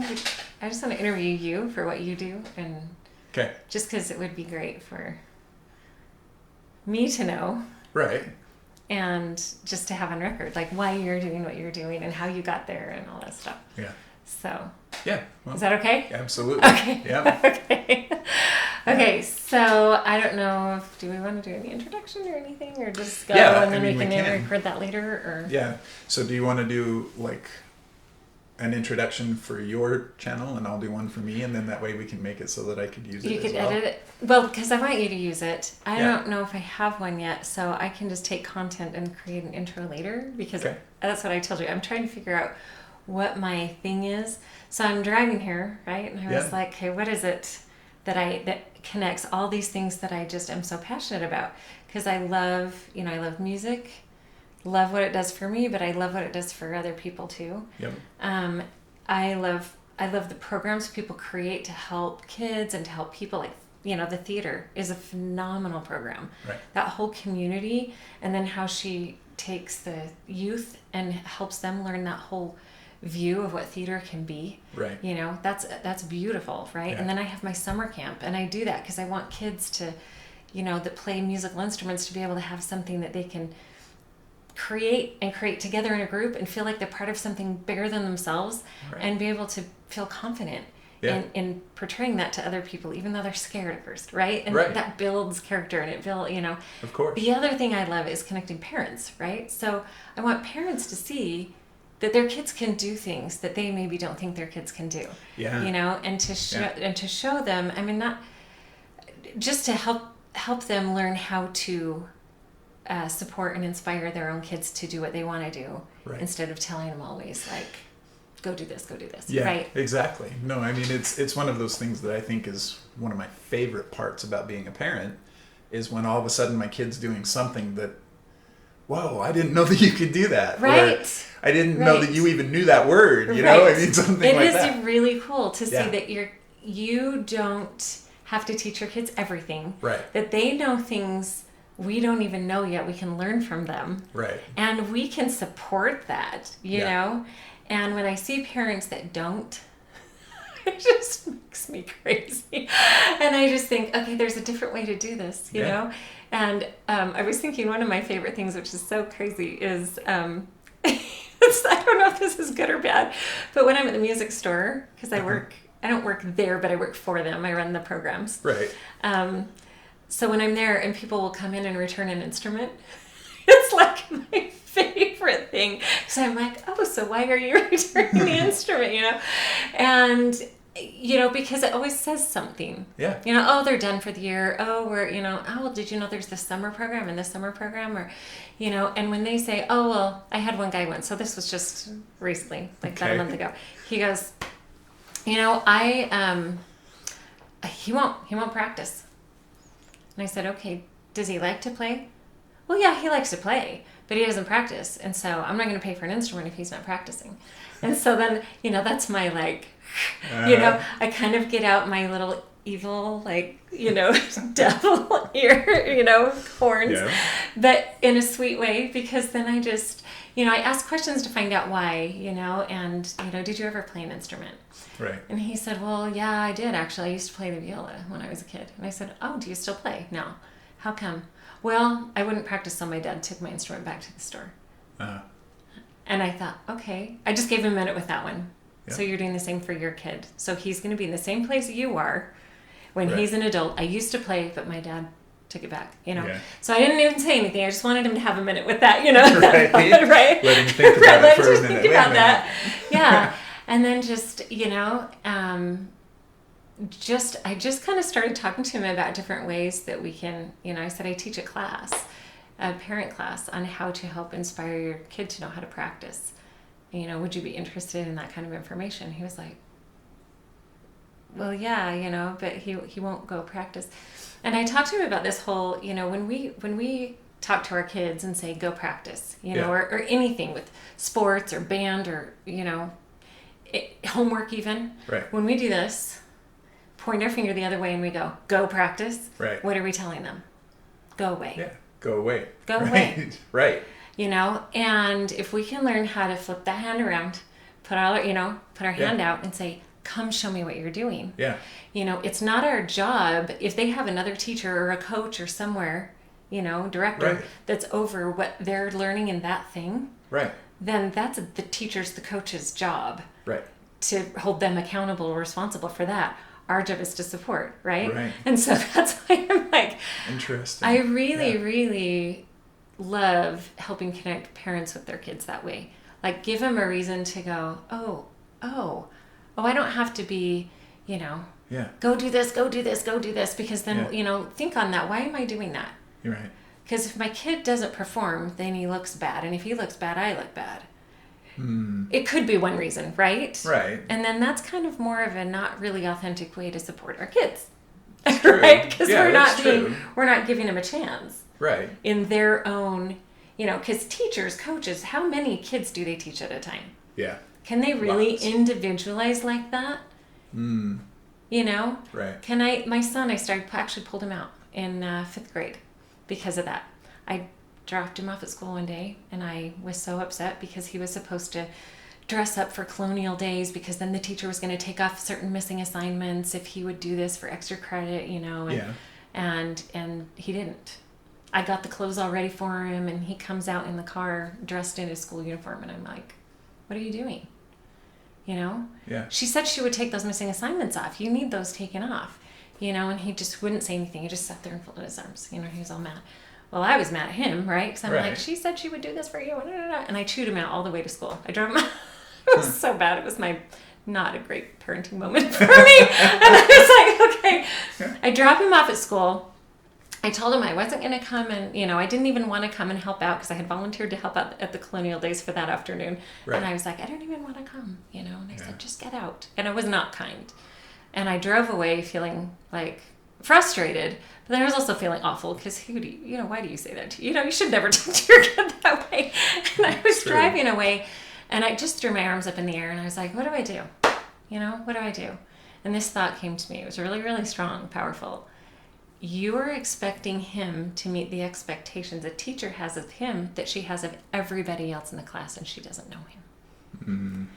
I just want to interview you for what you do, and Okay. just because it would be great for me to know, Right. and just to have on record, like why you're doing what you're doing and how you got there and all that stuff. Yeah. So, Yeah. Well, is that okay? absolutely. Okay. Yeah. Okay. Okay, so I don't know if, do we want to do any introduction or anything, or just go and then we can record that later, or? Yeah. So do you want to do like an introduction for your channel, and I'll do one for me, and then that way we can make it so that I could use it You could as well? edit it. Well, because I want you to use it. I Yeah. don't know if I have one yet, so I can just take content and create an intro later, because Okay. that's what I told you. I'm trying to figure out what my thing is. So I'm driving here, right? And I was Yeah. like, okay, what is it that connects all these things that I just am so passionate about? Because I love music, love what it does for me, but I love what it does for other people too. Yep. I love the programs people create to help kids and to help people. Like, the theater is a phenomenal program. Right. That whole community, and then how she takes the youth and helps them learn that whole view of what theater can be. Right. That's beautiful, right? Yeah. And then I have my summer camp, and I do that because I want kids to, that play musical instruments, to be able to have something that they can create together in a group and feel like they're part of something bigger than themselves. Right. And be able to feel confident Yeah. in portraying that to other people, even though they're scared at first, right? And Right. that builds character, and it builds, Of course. The other thing I love is connecting parents, right? So I want parents to see that their kids can do things that they maybe don't think their kids can do. Yeah. And to show them, I mean, not just to help them learn how to support and inspire their own kids to do what they want to do, Right. instead of telling them always like, go do this, Yeah, right? exactly. No, I mean, it's one of those things that I think is one of my favorite parts about being a parent, is when all of a sudden my kid's doing something that, whoa, I didn't know that you could do that. Right. Or I didn't know that Right. you even knew that word, Right. I mean, something like that. It is really cool to see Yeah. that you don't have to teach your kids everything. Right. That they know things we don't even know yet. We can learn from them. Right. And we can support that, you Yeah. know? And when I see parents that don't, it just makes me crazy. And I just think, okay, there's a different way to do this, you Yeah. know? And I was thinking one of my favorite things, which is so crazy, is I don't know if this is good or bad, but when I'm at the music store, because I don't work there, but I work for them. I run the programs. Right. So when I'm there and people will come in and return an instrument, it's like my favorite thing. So I'm like, oh, so why are you returning the instrument, And, because it always says something. Yeah. Oh, they're done for the year. Oh, we're, oh, well, did you know there's this summer program and this summer program? Or, and when they say, oh, well, I had one guy once. So this was just recently, like about a month ago. He goes, he won't practice. And I said, okay, does he like to play? Well, yeah, he likes to play, but he doesn't practice. And so I'm not going to pay for an instrument if he's not practicing. And so then, that's my I kind of get out my little evil, devil ear, horns, Yeah. but in a sweet way, because then I just, I ask questions to find out why, and, did you ever play an instrument? Right. And he said, well, yeah, I did actually. I used to play the viola when I was a kid. And I said, oh, do you still play? No. How come? Well, I wouldn't practice, so my dad took my instrument back to the store. And I thought, okay. I just gave him a minute with that one. Yeah. So you're doing the same for your kid. So he's going to be in the same place you are when Right. he's an adult. I used to play, but my dad took it back, Yeah. So I didn't even say anything. I just wanted him to have a minute with that, Right. right? Let him think about Let it him for a just minute. think Wait a about minute. that. Yeah. And then just, I just kind of started talking to him about different ways that we can, I said I teach a parent class on how to help inspire your kid to know how to practice. Would you be interested in that kind of information? He was like, well, yeah, but he won't go practice. And I talked to him about this whole, when we talk to our kids and say, go practice, Yeah. or anything with sports or band or, homework even. Right. When we do this, point our finger the other way and we go practice. Right. What are we telling them? Go away. Yeah. Go away. Go right. away. Right. And if we can learn how to flip that hand around, put our hand out and say, come show me what you're doing. Yeah. It's not our job if they have another teacher or a coach or somewhere, director that's over what they're learning in that thing. Right. Then that's the teacher's, the coach's job. Right. To hold them accountable or responsible for that. Our job is to support, right? Right. And so that's why I'm like, interesting. I really, really love helping connect parents with their kids that way. Like, give them a reason to go, oh, I don't have to be, go do this, because then, think on that. Why am I doing that? You're right. Because if my kid doesn't perform, then he looks bad. And if he looks bad, I look bad. It could be one reason, right? Right. And then that's kind of more of a not really authentic way to support our kids. True. Right? Because Yeah, we're not giving them a chance. Right. In their own, because teachers, coaches, how many kids do they teach at a time? Yeah. Can they really Lots. individualize like that? Right. My son, I actually pulled him out in 5th grade because of that. I dropped him off at school one day and I was so upset because he was supposed to dress up for colonial days because then the teacher was going to take off certain missing assignments if he would do this for extra credit, and he didn't. I got the clothes all ready for him and he comes out in the car dressed in his school uniform and I'm like, what are you doing? Yeah. She said she would take those missing assignments off. You need those taken off, and he just wouldn't say anything. He just sat there and folded his arms. He was all mad. Well, I was mad at him, right? Because I'm like, she said she would do this for you. And I chewed him out all the way to school. I drove him out. It was so bad. It was not a great parenting moment for me. And I was like, okay. I drop him off at school. I told him I wasn't going to come and, I didn't even want to come and help out because I had volunteered to help out at the colonial days for that afternoon. Right. And I was like, I don't even want to come, and I said, just get out. And I was not kind. And I drove away feeling like frustrated, but then I was also feeling awful because why do you say that to you? You should never talk to your kid that way. And I was driving away and I just threw my arms up in the air and I was like, what do I do? What do I do? And this thought came to me. It was really, really strong, powerful. You're expecting him to meet the expectations a teacher has of him that she has of everybody else in the class, and she doesn't know him.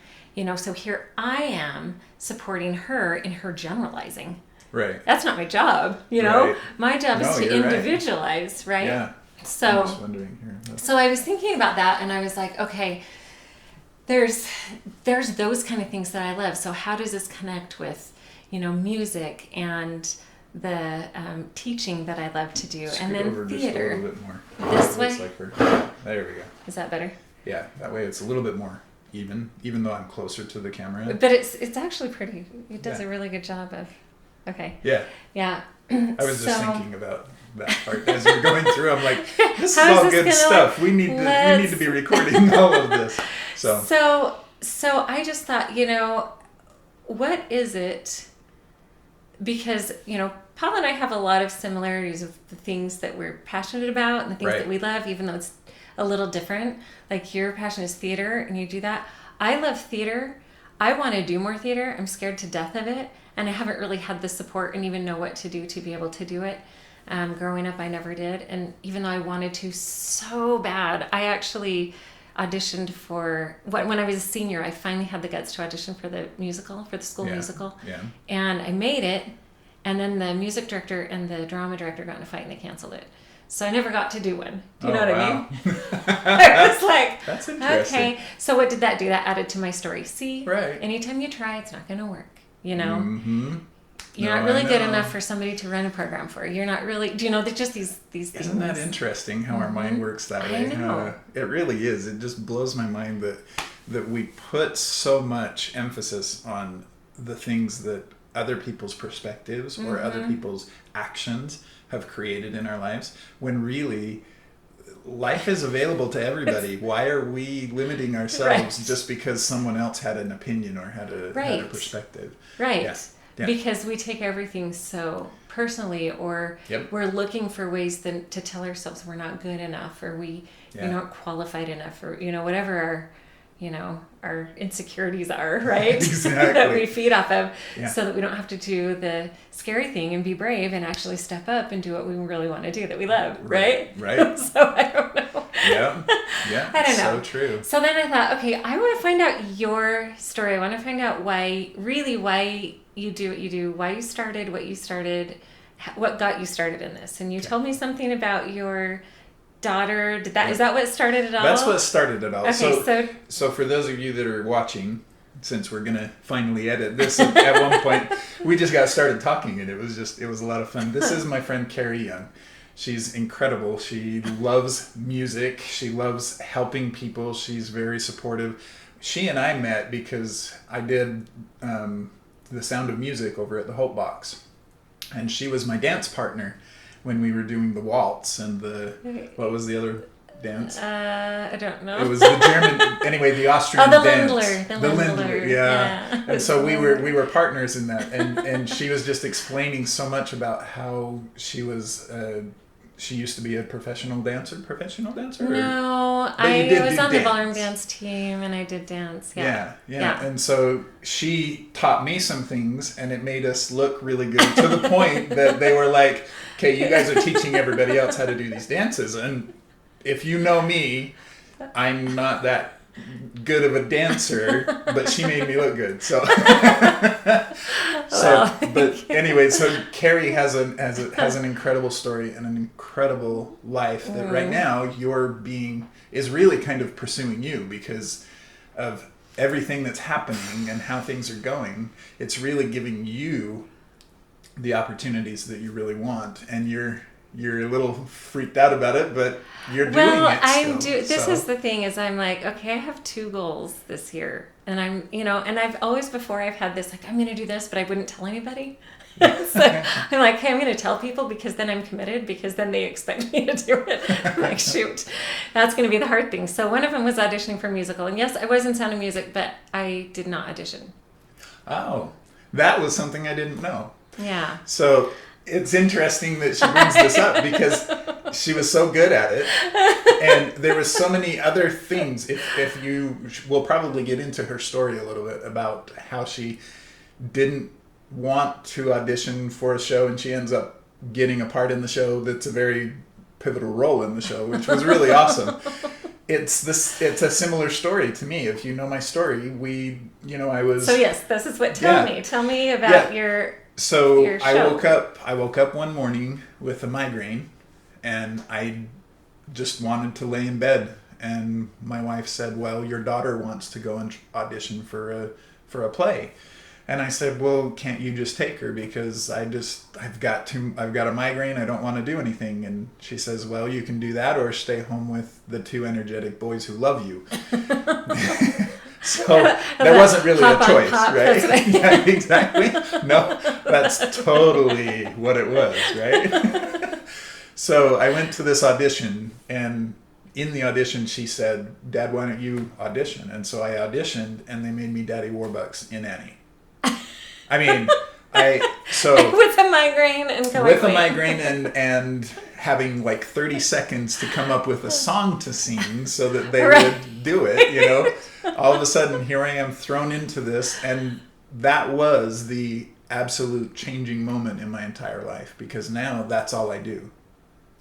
So here I am supporting her in her generalizing. Right. That's not my job, Right. My job is to individualize, right? Yeah. So, I'm just wondering here. So I was thinking about that, and I was like, okay, there's those kind of things that I love. So how does this connect with, music and the teaching that I love to do, and then over theater. Just a little bit more. This way. There we go. Is that better? Yeah, that way it's a little bit more even though I'm closer to the camera. But it's actually pretty. It does a really good job of. Okay. Yeah. Yeah. I was just thinking about that part as you're going through. I'm like, this is all good stuff. We need to be recording all of this. So I just thought, what is it? Because, Paul and I have a lot of similarities of the things that we're passionate about and the things that we love, even though it's a little different. Like your passion is theater and you do that. I love theater. I want to do more theater. I'm scared to death of it. And I haven't really had the support and even know what to do to be able to do it. Growing up, I never did. And even though I wanted to so bad, I actually auditioned for when I was a senior. I finally had the guts to audition for the school musical. Yeah. And I made it, and then the music director and the drama director got in a fight and they canceled it. So I never got to do one. Do you know what I mean? I was like, that's interesting. Okay. So what did that do? That added to my story. See, right. Anytime you try, it's not going to work. Mm-hmm. You're not really good enough for somebody to run a program for. You're not really, they're just these things. Isn't that interesting how our mind works that way? I know. It really is. It just blows my mind that we put so much emphasis on the things that other people's perspectives or other people's actions have created in our lives, when really life is available to everybody. Why are we limiting ourselves just because someone else had an opinion or had a perspective? Right. Yeah. Because we take everything so personally, or we're looking for ways to tell ourselves we're not good enough, or we aren't qualified enough, or whatever our insecurities are, right? Exactly. That we feed off of, so that we don't have to do the scary thing and be brave and actually step up and do what we really want to do that we love, right? Right. So I don't know. Yeah. Yeah. I don't know. So true. So then I thought, okay, I want to find out your story. I want to find out why you do what you do, why you started, what you started, what got you started in this. And you told me something about your daughter. Is that what started it all? That's what started it all. Okay, So for those of you that are watching, since we're gonna finally edit this, at one point we just got started talking, and it was a lot of fun. This is my friend Carrie Young. She's incredible. She loves music. She loves helping people. She's very supportive. She and I met because I did The Sound of Music over at the Hope Box, and she was my dance partner when we were doing the waltz and what was the other dance? I don't know. It was the German, anyway, the Austrian the dance. Lindler. The Lindler, yeah. And so we were partners in that, and she was just explaining so much about how she was. She used to be a professional dancer. No, I was on the ballroom dance team, and I did dance. Yeah. And so she taught me some things, and it made us look really good to the point that they were like, "Okay, you guys are teaching everybody else how to do these dances." And if you know me, I'm not that good of a dancer, but she made me look good. So, but anyway, so Carrie has an incredible story and an incredible life that right now is really kind of pursuing you because of everything that's happening and how things are going. It's really giving you the opportunities that you really want, and you're a little freaked out about it, but you're doing it still. This is the thing is I'm like, okay, I have 2 goals this year, and and I've always before I've had this, like, I'm going to do this, but I wouldn't tell anybody. So I'm like, hey, I'm going to tell people because then I'm committed, because then they expect me to do it. I'm like, shoot, that's going to be the hard thing. So one of them was auditioning for a musical, and yes, I was in Sound of Music, but I did not audition. Oh, that was something I didn't know. Yeah. So it's interesting that she brings this up because she was so good at it, and there were so many other things. We'll probably get into her story a little bit about how she didn't want to audition for a show, and she ends up getting a part in the show that's a very pivotal role in the show, which was really awesome. It's a similar story to me. If you know my story, I was. So yes, this is what. Tell me about your. So I woke up one morning with a migraine, and I just wanted to lay in bed. And my wife said, "Well, your daughter wants to go and audition for a play." And I said, "Well, can't you just take her, because I've got a migraine. I don't want to do anything." And she says, "Well, you can do that or stay home with the 2 energetic boys who love you." So there wasn't really a choice, right? Yeah, exactly. No, that's totally what it was, right? So I went to this audition, and in the audition she said, "Dad, why don't you audition?" And so I auditioned, and they made me Daddy Warbucks in Annie. I mean, with a migraine and having like 30 seconds to come up with a song to sing so that they would do it, All of a sudden, here I am thrown into this, and that was the absolute changing moment in my entire life, because now that's all I do.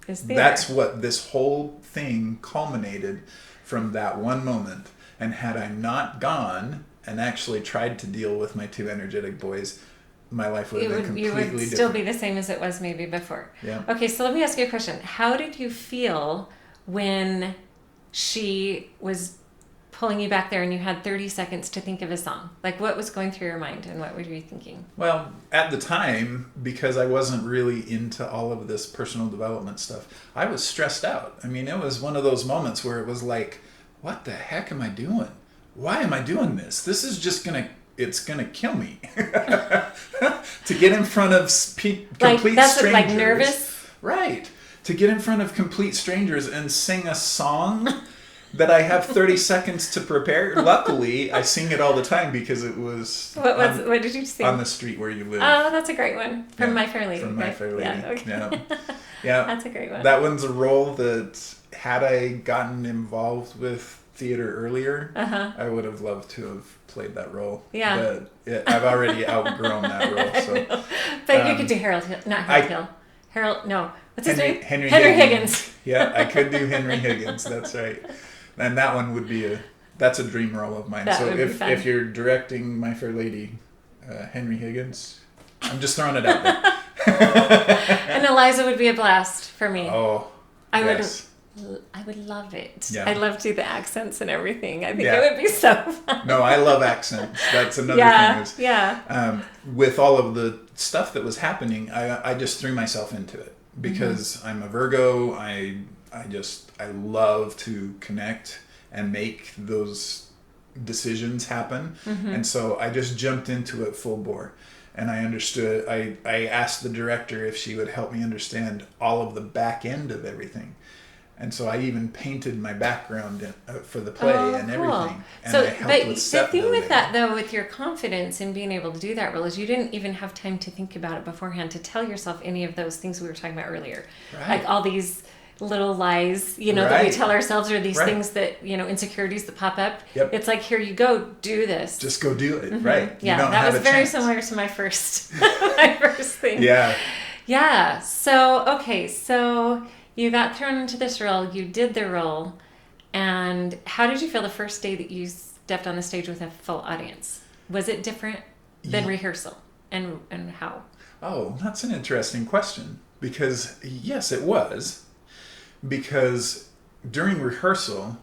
That's what this whole thing culminated from, that one moment. And had I not gone and actually tried to deal with my 2 energetic boys, my life would have been completely different. You would still be the same as it was maybe before. Yeah. Okay, so let me ask you a question. How did you feel when she was pulling you back there and you had 30 seconds to think of a song? Like, what was going through your mind, and what were you thinking? Well, at the time, because I wasn't really into all of this personal development stuff, I was stressed out. I mean, it was one of those moments where it was like, what the heck am I doing? Why am I doing this? This is just it's gonna kill me. To get in front of complete strangers. Like nervous? Right. To get in front of complete strangers and sing a song that I have 30 seconds to prepare. Luckily, I sing it all the time because it was... What did you sing? On the Street Where You Live. Oh, that's a great one. From My Fair Lady. From My Fair Lady. Yeah, okay. Yeah. That's a great one. That one's a role that, had I gotten involved with theater earlier, I would have loved to have played that role. Yeah. But I've already outgrown that role. So. But you could do Harold Hill. Not Harold Hill. Harold, no, what's his name? Henry Higgins. Yeah, I could do Henry Higgins. That's right. And that one would be that's a dream role of mine. That So would be fun. if you're directing My Fair Lady, Henry Higgins, I'm just throwing it out there. And Eliza would be a blast for me. Oh, I yes. would love it. Yeah. I'd love to do the accents and everything. I think Yeah. it would be so fun. No, I love accents. That's another Yeah, thing. yeah. With all of the stuff that was happening, I just threw myself into it because I'm a Virgo. I love to connect and make those decisions happen. And so I just jumped into it full bore. And I understood, I asked the director if she would help me understand all of the back end of everything. And so I even painted my background for the play and everything. And So, I helped but with the set thing building. with that, though, with your confidence in being able to do that role is you didn't even have time to think about it beforehand, to tell yourself any of those things we were talking about earlier. Right. Like all these little lies, that we Right. tell ourselves, or these Right. things that, insecurities that pop up. Yep. It's like, here you go, do this. Just go do it, right? Yeah, You don't that have was a very chance. similar to my first, my first thing. Yeah. Yeah. So you got thrown into this role, you did the role, and how did you feel the first day that you stepped on the stage with a full audience? Was it different than rehearsal? And how? Oh, that's an interesting question. Because, yes, it was. Because during rehearsal,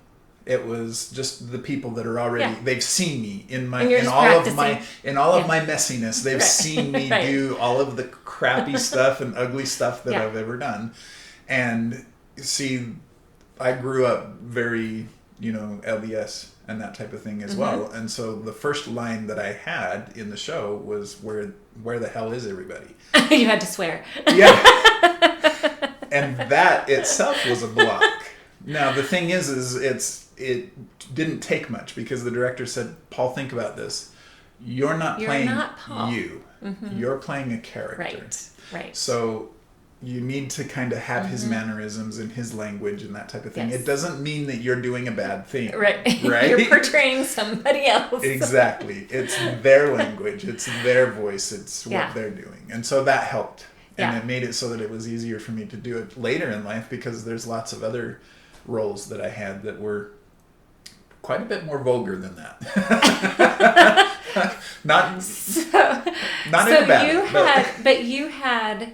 it was just the people that are already, they've seen me in And you're just all of practicing. my messiness. They've Right. seen me Right. do all of the crappy stuff and ugly stuff that Yeah. I've ever done. And see, I grew up very, LDS and that type of thing as well. And so the first line that I had in the show was, where the hell is everybody? You had to swear. Yeah. And that itself was a block. Now, the thing is it didn't take much because the director said, Paul, think about this. You're not playing not Paul. you. You're playing a character. Right. So you need to kind of have his mannerisms and his language and that type of thing. Yes. It doesn't mean that you're doing a bad thing. Right. Right? You're portraying somebody else. Exactly. It's their language. It's their voice. It's what Yeah. they're doing. And so that helped. And Yeah. it made it so that it was easier for me to do it later in life because there's lots of other roles that I had that were quite a bit more vulgar than that. not in a bad way.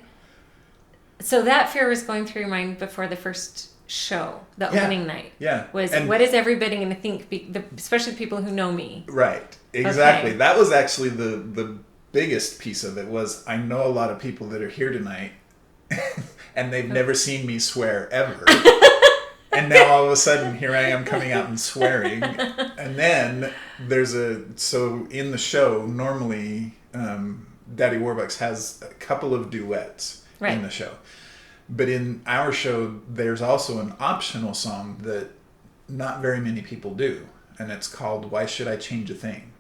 So that fear was going through your mind before the first show, the opening night. Yeah. What is everybody going to think, especially people who know me? Right. Exactly. Okay. That was actually the biggest piece of it was I know a lot of people that are here tonight and they've never seen me swear ever. And now all of a sudden here I am coming out and swearing. And then so in the show, normally Daddy Warbucks has a couple of duets in the show. But in our show, there's also an optional song that not very many people do. And it's called Why Should I Change a Thing?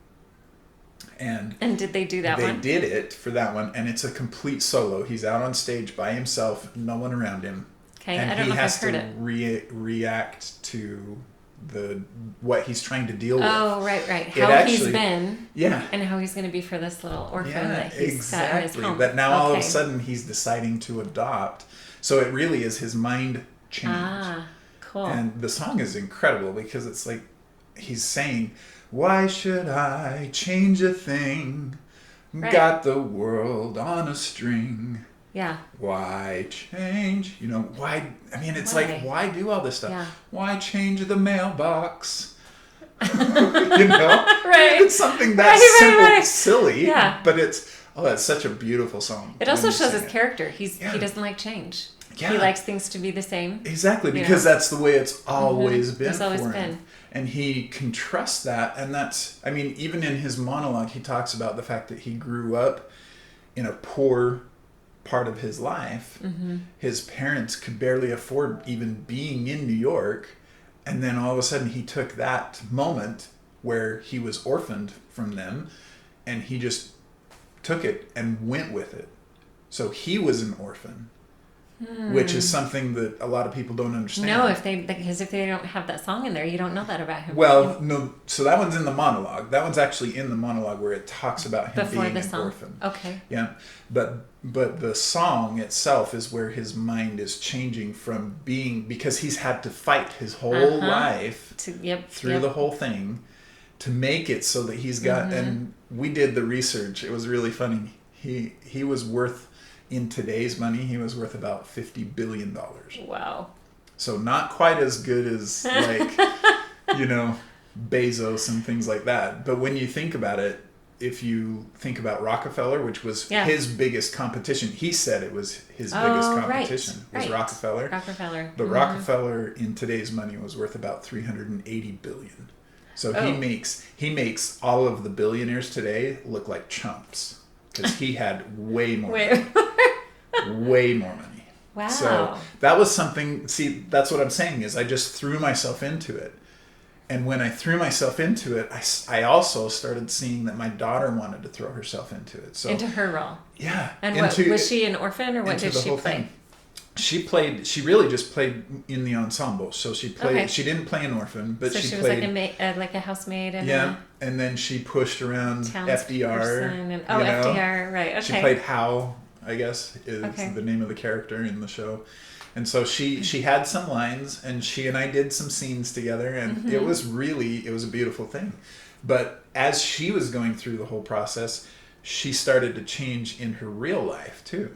And did they do that one? They did it for that one. And it's a complete solo. He's out on stage by himself, no one around him. Okay, and I don't know if I've heard it. he has to react to what he's trying to deal with. Oh, right. How he's been. Yeah. And how he's going to be for this little orphan that he's got in his home. That now all of a sudden he's deciding to adopt. So it really is his mind change. Ah, cool. And the song is incredible because it's like he's saying, why should I change a thing? Right. Got the world on a string. Yeah. Why change? Why? I mean, it's Why? like, why do all this stuff? Yeah. Why change the mailbox? Right. It's something that simple, silly. Yeah. But it's such a beautiful song. It also when you shows sing his it. character. He doesn't like change. Yeah. He likes things to be the same. Exactly, because that's the way it's always been It's always for been. him. And he can trust that. And even in his monologue, he talks about the fact that he grew up in a poor part of his life. His parents could barely afford even being in New York. And then all of a sudden he took that moment where he was orphaned from them and he just took it and went with it. So he was an orphan. which is something that a lot of people don't understand. No, because if they don't have that song in there, you don't know that about him. Well, no. So that one's in the monologue. That one's actually in the monologue where it talks about him Before being the an song. orphan. Okay. Yeah, but the song itself is where his mind is changing from being, because he's had to fight his whole life through the whole thing to make it so that he's got. And we did the research. It was really funny. He was worth, in today's money, he was worth about $50 billion. Wow. So not quite as good as like, Bezos and things like that. But when you think about it, if you think about Rockefeller, which was his biggest competition, he said it was his biggest competition was Rockefeller. But Rockefeller in today's money was worth about $380 billion. So he makes all of the billionaires today look like chumps because he had way more way more money. Wow. So that was something. See, that's what I'm saying is I just threw myself into it. And when I threw myself into it, I also started seeing that my daughter wanted to throw herself into it. So into her role. Yeah. And was she an orphan, or what did she play? She really just played in the ensemble. So she played, she didn't play an orphan, but she was played like a housemaid. And and then she pushed around FDR. FDR, right, okay. She played Hal, I guess, is the name of the character in the show. And so she had some lines, and she and I did some scenes together, and it was a beautiful thing. But as she was going through the whole process, she started to change in her real life too.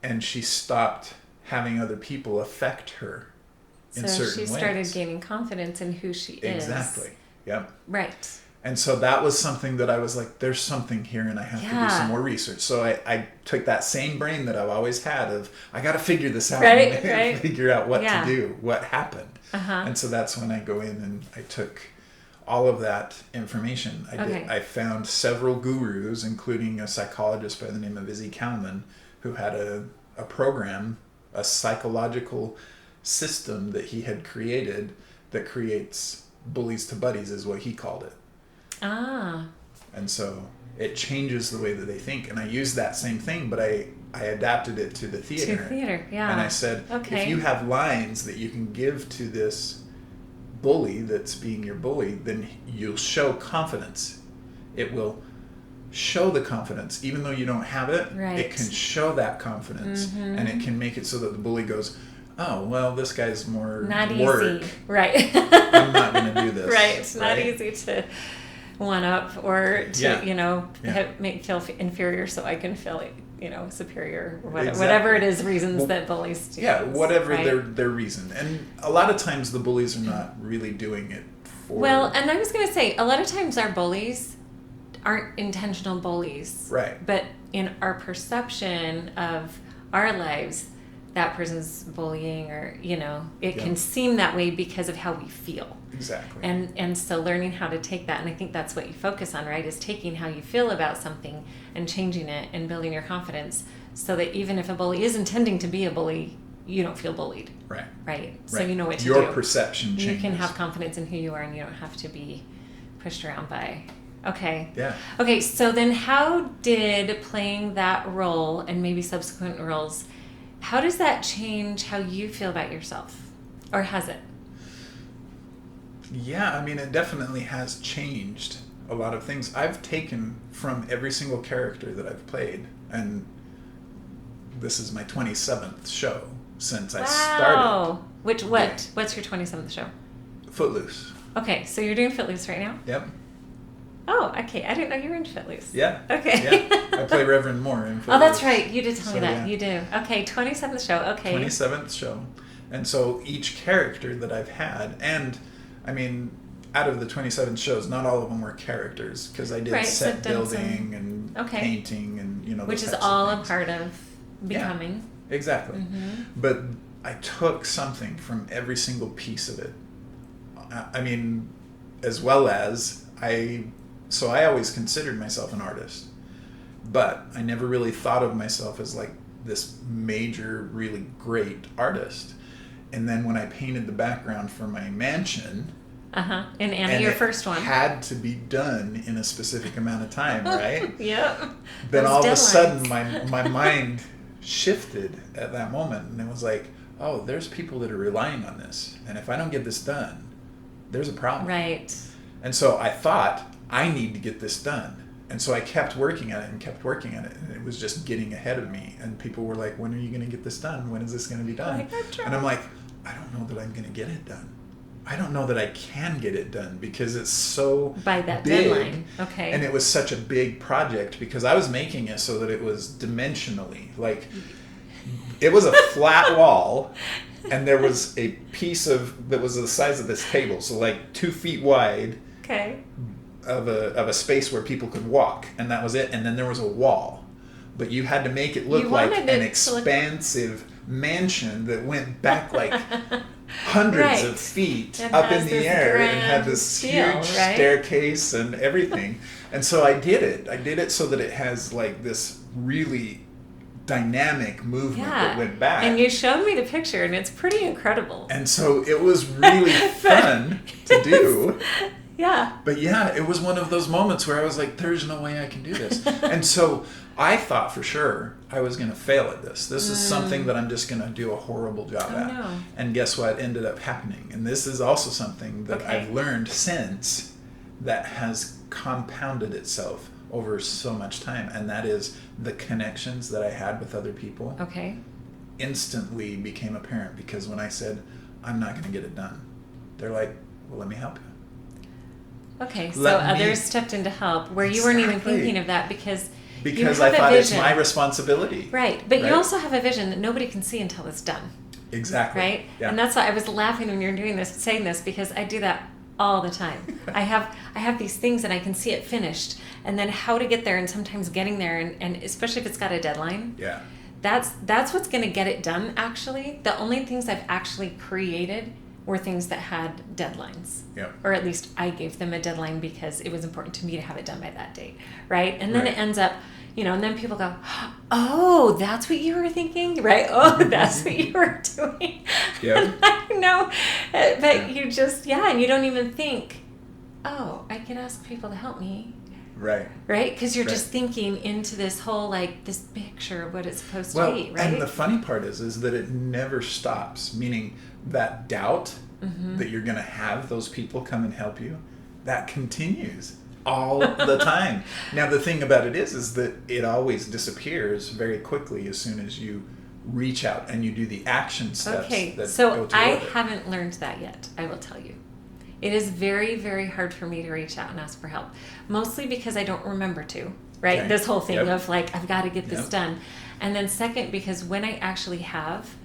And she stopped having other people affect her in certain ways. So she started gaining confidence in who she is. Exactly. Yep. Right. And so that was something that I was like, there's something here, and I have to do some more research. So I took that same brain that I've always had of, I got to figure this out and figure out what to do, what happened. And so that's when I go in and I took all of that information. I found several gurus, including a psychologist by the name of Izzy Kalman, who had a program, a psychological system that he had created that creates bullies to buddies, is what he called it. And so it changes the way that they think. And I used that same thing, but I adapted it to the theater. To theater, yeah. And I said, if you have lines that you can give to this bully that's being your bully, then you'll show confidence. It will show the confidence. Even though you don't have it, it can show that confidence. And it can make it so that the bully goes, oh, well, this guy's more not work. Easy. Right. I'm not going to do this. Right. Not easy to one up or to make feel inferior so I can feel superior, or whatever it is, reasons that bullies do. Yeah, whatever their reason. And a lot of times the bullies are not really doing it for... Well, and I was going to say, a lot of times our bullies aren't intentional bullies. Right. But in our perception of our lives, that person's bullying, or it can seem that way because of how we feel. Exactly. And so learning how to take that, and I think that's what you focus on, right, is taking how you feel about something and changing it and building your confidence so that even if a bully is intending to be a bully, you don't feel bullied. Right. So you know what to do. Your perception changes. You can have confidence in who you are, and you don't have to be pushed around by... Okay. Yeah. Okay, so then how did playing that role and maybe subsequent roles, how does that change how you feel about yourself? Or has it? Yeah, I mean, it definitely has changed a lot of things. I've taken from every single character that I've played, and this is my 27th show since I started. What's your 27th show? Footloose. Okay, so you're doing Footloose right now? Yep. Oh, okay. I didn't know you were in Footloose. Yeah. Okay. Yeah. I play Reverend Moore in Footloose. Oh, that's right. You did tell me that. Yeah. You do. Okay, 27th show. Okay. 27th show. And so each character that I've had, and I mean, out of the 27 shows, not all of them were characters, because I did set building and painting and, which is all a part of becoming. Yeah, exactly. But I took something from every single piece of it. I mean, as well as I always considered myself an artist, but I never really thought of myself as like this major, really great artist. And then when I painted the background for my mansion, in Annie, your first one, had to be done in a specific amount of time, right? Yep. Then all of a sudden, my mind shifted at that moment, and it was like, oh, there's people that are relying on this, and if I don't get this done, there's a problem. Right. And so I thought, I need to get this done. And so I kept working at it and kept working at it, and it was just getting ahead of me. And people were like, when are you going to get this done? When is this going to be done? And I'm like, I don't know that I'm going to get it done. I don't know that I can get it done because it's so by that big. Deadline. Okay. And it was such a big project because I was making it so that it was dimensionally, like, it was a flat wall, and there was a piece that was the size of this table, so like 2 feet wide. Okay. Of a space where people could walk, and that was it. And then there was a wall, but you had to make it look like an expansive mansion that went back like hundreds of feet up in the air and had this huge staircase and everything. And so I did it so that it has like this really dynamic movement that went back. And you showed me the picture, and it's pretty incredible. And so it was really fun to do. Yeah. But yeah, it was one of those moments where I was like, there's no way I can do this. And so I thought for sure I was going to fail at this. This is something that I'm just going to do a horrible job at. No. And guess what ended up happening? And this is also something that I've learned since that has compounded itself over so much time. And that is the connections that I had with other people. Okay. Instantly became apparent because when I said, I'm not going to get it done, they're like, well, let me help you. Okay, so others stepped in to help where you weren't even thinking of that because I thought it's my responsibility. Right, but you also have a vision that nobody can see until it's done. Exactly. Right? Yeah. And that's why I was laughing when you're doing this, saying this, because I do that all the time. I have these things and I can see it finished, and then how to get there, and sometimes getting there, and especially if it's got a deadline. Yeah. That's what's going to get it done, actually. The only things I've actually created were things that had deadlines. Yeah. Or at least I gave them a deadline because it was important to me to have it done by that date. Right? And then it ends up, and then people go, oh, that's what you were thinking? Right? Oh, that's what you were doing. Yeah. I know. But you just, and you don't even think, oh, I can ask people to help me. Right. Right? Because you're just thinking into this whole, like, this picture of what it's supposed to be, right? And the funny part is that it never stops, meaning that doubt that you're going to have those people come and help you, that continues all the time. Now, the thing about it is that it always disappears very quickly as soon as you reach out and you do the action steps. Okay, that so go I toward it. haven't learned that yet, I will tell you. It is very, very hard for me to reach out and ask for help, mostly because I don't remember to, right? Okay. This whole thing of like, I've got to get this done. And then second, because when I actually have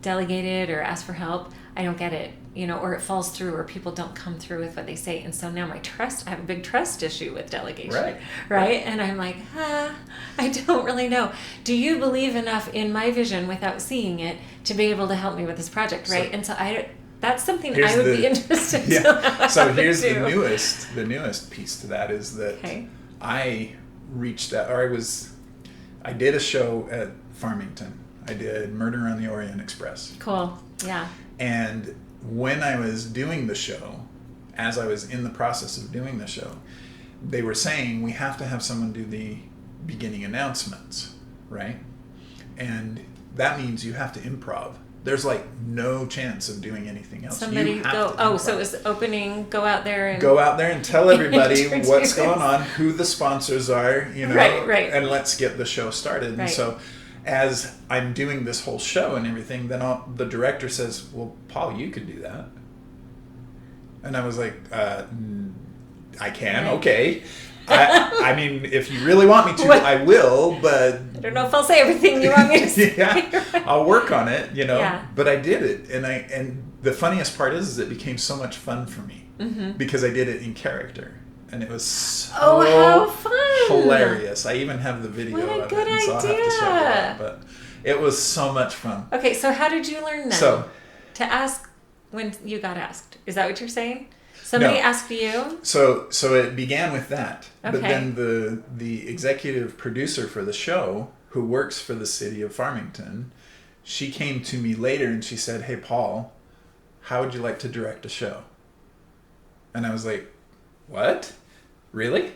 delegated or asked for help, I don't get it, or it falls through, or people don't come through with what they say. And so now I have a big trust issue with delegation, right? And I'm like, I don't really know. Do you believe enough in my vision without seeing it to be able to help me with this project, right? And so that's something I would be interested to know. So here's the newest piece to that is that I reached out, or I did a show at Farmington. I did Murder on the Orient Express. Cool. Yeah. And when I was doing the show, as I was in the process of doing the show, they were saying we have to have someone do the beginning announcements, right? And that means you have to improv. There's like no chance of doing anything else. Somebody go, so it was opening, go out there and tell everybody what's going on, who the sponsors are, right. And let's get the show started. Right. And so as I'm doing this whole show and everything, then the director says, well, Paul, you could do that. And I was like, I can, okay. I mean, if you really want me to, I will, but... I don't know if I'll say everything you want me to say. I'll work on it, Yeah. But I did it, and the funniest part is it became so much fun for me because I did it in character, and it was so how fun! Hilarious. I even have the video what a of good it, and so I'll have to show you that, but it was so much fun. Okay, so how did you learn then? So, to ask when you got asked. Is that what you're saying? Somebody asked you? So it began with that. Okay. But then the executive producer for the show, who works for the city of Farmington, she came to me later and she said, hey, Paul, how would you like to direct a show? And I was like, what? Really?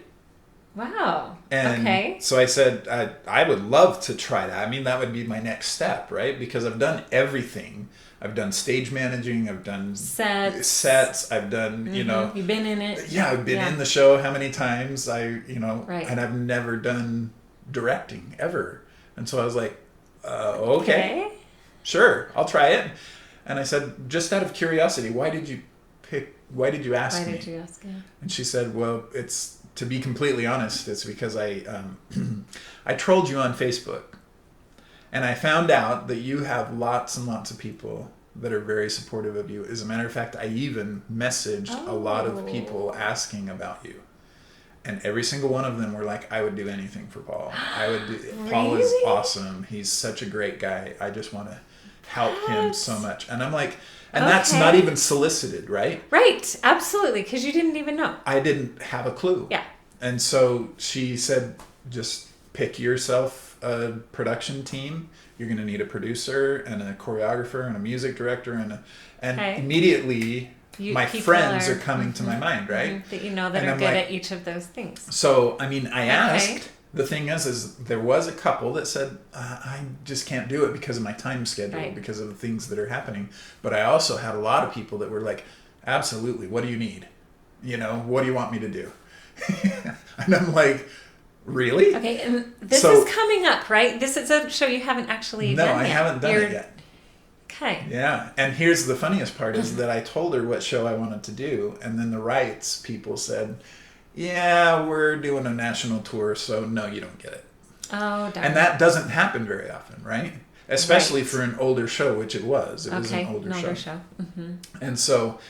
Wow. And okay. so I said, I would love to try that. I mean, that would be my next step, right? Because I've done everything. I've done stage managing. I've done sets. I've done, You've been in it. Yeah, I've been in the show how many times. Right. And I've never done directing ever. And so I was like, okay, sure, I'll try it. And I said, just out of curiosity, why did you ask me? Why did you ask? Yeah. And she said, well, to be completely honest, it's because I trolled you on Facebook. And I found out that you have lots and lots of people that are very supportive of you. As a matter of fact, I even messaged a lot of people asking about you. And every single one of them were like, I would do anything for Paul. Paul is awesome. He's such a great guy. I just want to help him so much. And I'm like, and that's not even solicited, right? Right. Absolutely. Because you didn't even know. I didn't have a clue. Yeah. And so she said, just pick yourself a production team. You're going to need a producer and a choreographer and a music director and immediately my friends are coming to my mind, right? That that are good at each of those things. So, I mean, I asked. The thing is there was a couple that said, I just can't do it because of my time schedule, because of the things that are happening. But I also had a lot of people that were like, absolutely, what do you need? What do you want me to do? And I'm like, really? Okay, and this is coming up, right? This is a show you haven't actually done yet. No, I haven't done it yet. Okay. Yeah, and here's the funniest part is that I told her what show I wanted to do, and then the rights people said, yeah, we're doing a national tour, so no, you don't get it. Oh, darn. And that doesn't happen very often, right? Especially for an older show, which it was. It was an older show. Mm-hmm. And so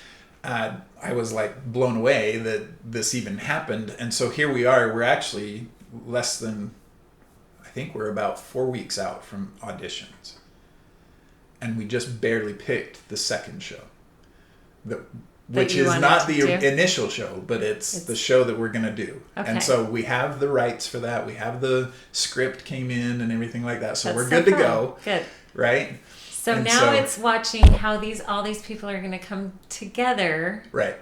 I was like blown away that this even happened. And so here we are. We're actually I think we're about 4 weeks out from auditions. And we just barely picked the second show. Which is not the initial show, but it's the show that we're going to do. Okay. And so we have the rights for that. We have the script came in and everything like that. So we're good to go. Good. Right? So now it's watching how all these people are going to come together. Right.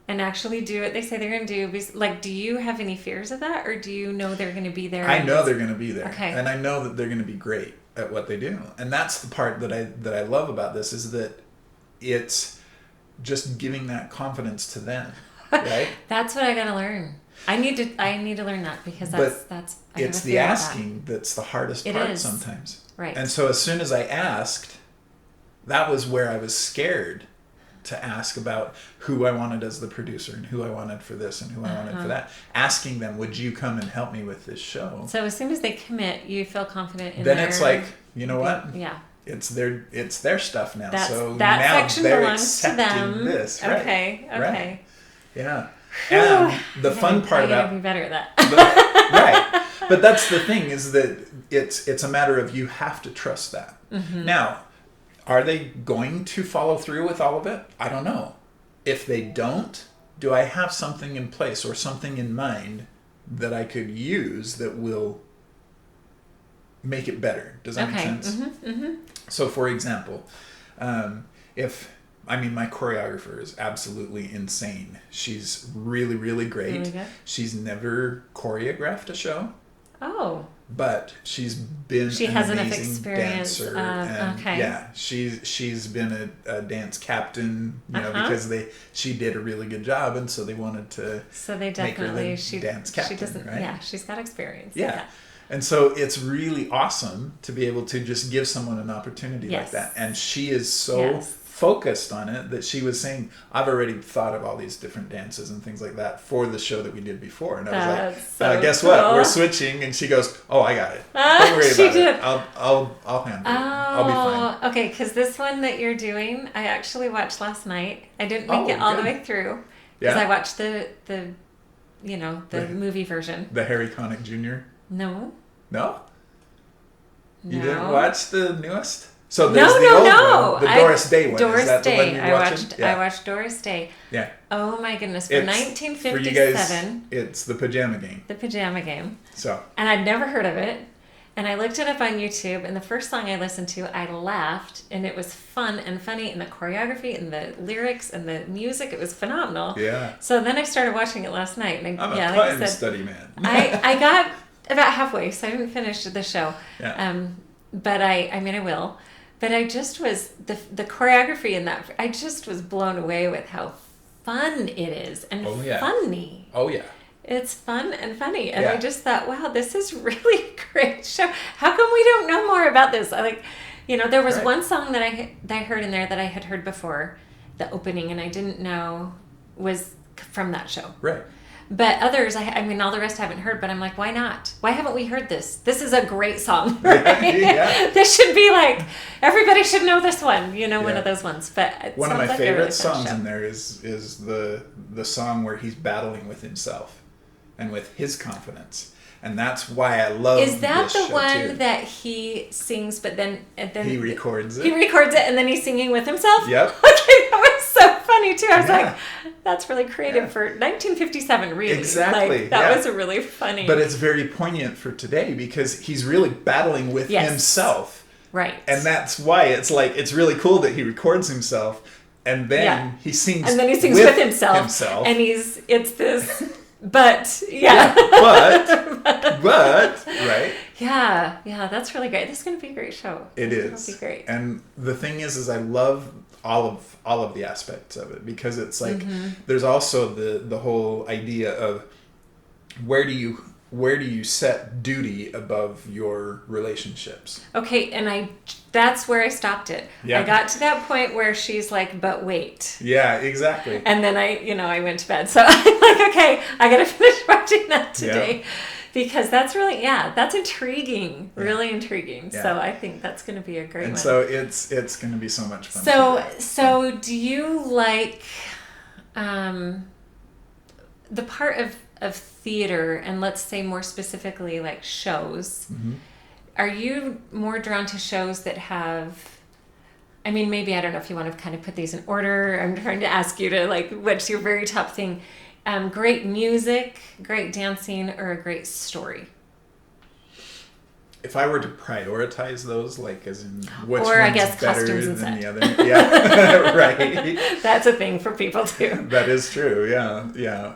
And actually do what they say they're going to do. Like, do you have any fears of that? Or do you know they're going to be there? I know they're going to be there. Okay. And I know that they're going to be great at what they do. And that's the part that I love about this is that it's just giving that confidence to them, right? That's what I gotta learn. I need to learn that because that's it's the asking that's the hardest part sometimes. Right. And so as soon as I asked, that was where I was scared to ask about who I wanted as the producer and who I wanted for this and who I wanted for that. Asking them, would you come and help me with this show? So as soon as they commit, you feel confident in then it's like, you know what? Yeah. It's their stuff now. So that now section they're belongs to them. This. Right. Okay. Right. Yeah. And the fun part about I gotta be better at that. Right. But that's the thing is that it's a matter of you have to trust that. Mm-hmm. Now, are they going to follow through with all of it? I don't know. If they don't, do I have something in place or something in mind that I could use that will make it better? Does that make sense? Mm-hmm, mm-hmm. So, for example, my choreographer is absolutely insane. She's really, really great. Really good. She's never choreographed a show. Oh. But she's been an amazing dancer. Yeah, she's been a dance captain, because she did a really good job, and so they wanted to. So they definitely make her the dance captain, right? Yeah, she's got experience. Yeah. And so it's really awesome to be able to just give someone an opportunity like that. And she is so focused on it that she was saying, I've already thought of all these different dances and things like that for the show that we did before. And I was like, guess what? We're switching. And she goes, oh, I got it. Don't worry about it. I'll handle it. I'll be fine. Okay, because this one that you're doing, I actually watched last night. I didn't make it all the way through. Because I watched the movie version. The Harry Connick Jr.? No. No? You didn't watch the newest? So there's the old one, the Doris Day one. Doris Is that Day. The one you're watching? I watched Doris Day. Yeah. Oh my goodness! For 1957. For you guys, it's the Pajama Game. The Pajama Game. So. And I'd never heard of it. And I looked it up on YouTube, and the first song I listened to, I laughed, and it was fun and funny, and the choreography and the lyrics and the music, it was phenomenal. Yeah. So then I started watching it last night. And I'm a like time I said, study man. I got about halfway, so I didn't finish the show. Yeah. But I mean, I will. But I just was, the choreography in that, I just was blown away with how fun it is and funny. Oh, yeah. It's fun and funny. And Yeah. I just thought, wow, this is really a great show. How come we don't know more about this? I like, there was one song that I heard in there that I had heard before, the opening, and I didn't know was from that show. Right. But others, I mean, all the rest I haven't heard, but I'm like, why not? Why haven't we heard this? This is a great song. Right? Yeah. This should be like, everybody should know this one, one of those ones. But it one of my sounds like favorite a really fun songs show. in there is the song where he's battling with himself and with his confidence. And that's why I love Is that this the show one too. that he sings, but then He records it. He records it, and then he's singing with himself? Yep. Okay, that was so funny, too. I was Yeah. like, that's really creative for 1957, really. Exactly, Like, that yeah. was a really funny. But it's very poignant for today because he's really battling with Yes. himself. Right. And that's why it's like, it's really cool that he records himself and then he sings and then he sings with himself. And it's this, but, yeah. But, right? Yeah, that's really great. This is going to be a great show. It is. It'll be great. And the thing is I love all of the aspects of it because it's like there's also the whole idea of where do you set duty above your relationships? Okay, and that's where I stopped it. Yeah. I got to that point where she's like, but wait. Yeah, exactly. And then I went to bed. So I'm like, okay, I got to finish watching that today. Yeah. Because that's really, that's intriguing. Really intriguing. Yeah. So I think that's going to be a great one. And so it's going to be so much fun. So do you like the part of theater, and let's say more specifically like shows, are you more drawn to shows that have, I mean, maybe, I don't know if you want to kind of put these in order. I'm trying to ask you to like, what's your very top thing? Great music, great dancing, or a great story? If I were to prioritize those, like as in which Or, I one's guess, better costumes and than set. the other, yeah, right. That's a thing for people too. That is true. Yeah.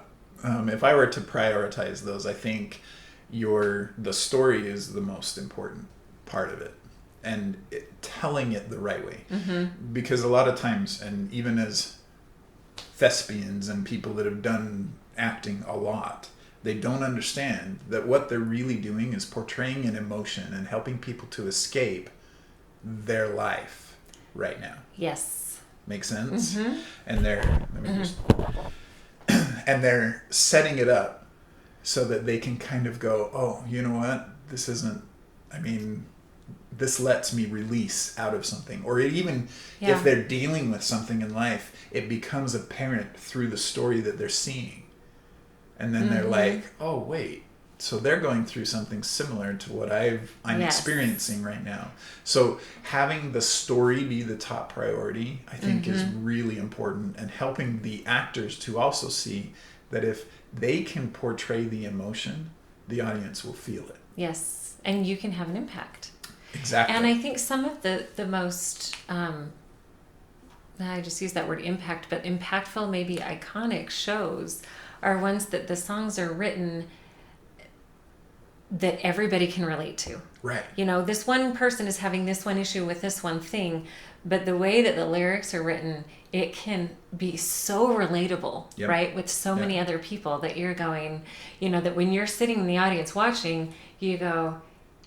If I were to prioritize those, I think the story is the most important part of it, and telling it the right way. Because a lot of times, and even as thespians and people that have done acting a lot, they don't understand that what they're really doing is portraying an emotion and helping people to escape their life right now. Yes. Make sense? And they're setting it up so that they can kind of go, oh, you know what? This lets me release out of something. Or even if they're dealing with something in life, it becomes apparent through the story that they're seeing. And then they're like, oh, wait. So they're going through something similar to what I'm experiencing right now. So having the story be the top priority, I think is really important, and helping the actors to also see that if they can portray the emotion, the audience will feel it. Yes. And you can have an impact. Exactly. And I think some of the most, I just use that word impact, but impactful, maybe iconic shows are ones that the songs are written that everybody can relate to. Right. This one person is having this one issue with this one thing, but the way that the lyrics are written, it can be so relatable, right? With so many other people that you're going, that when you're sitting in the audience watching, you go,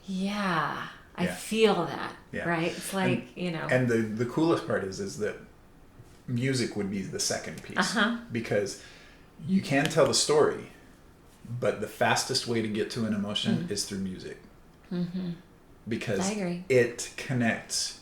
I feel that, right? It's like, And the coolest part is that music would be the second piece. Because you can tell the story, but the fastest way to get to an emotion is through music. Because I agree. It connects,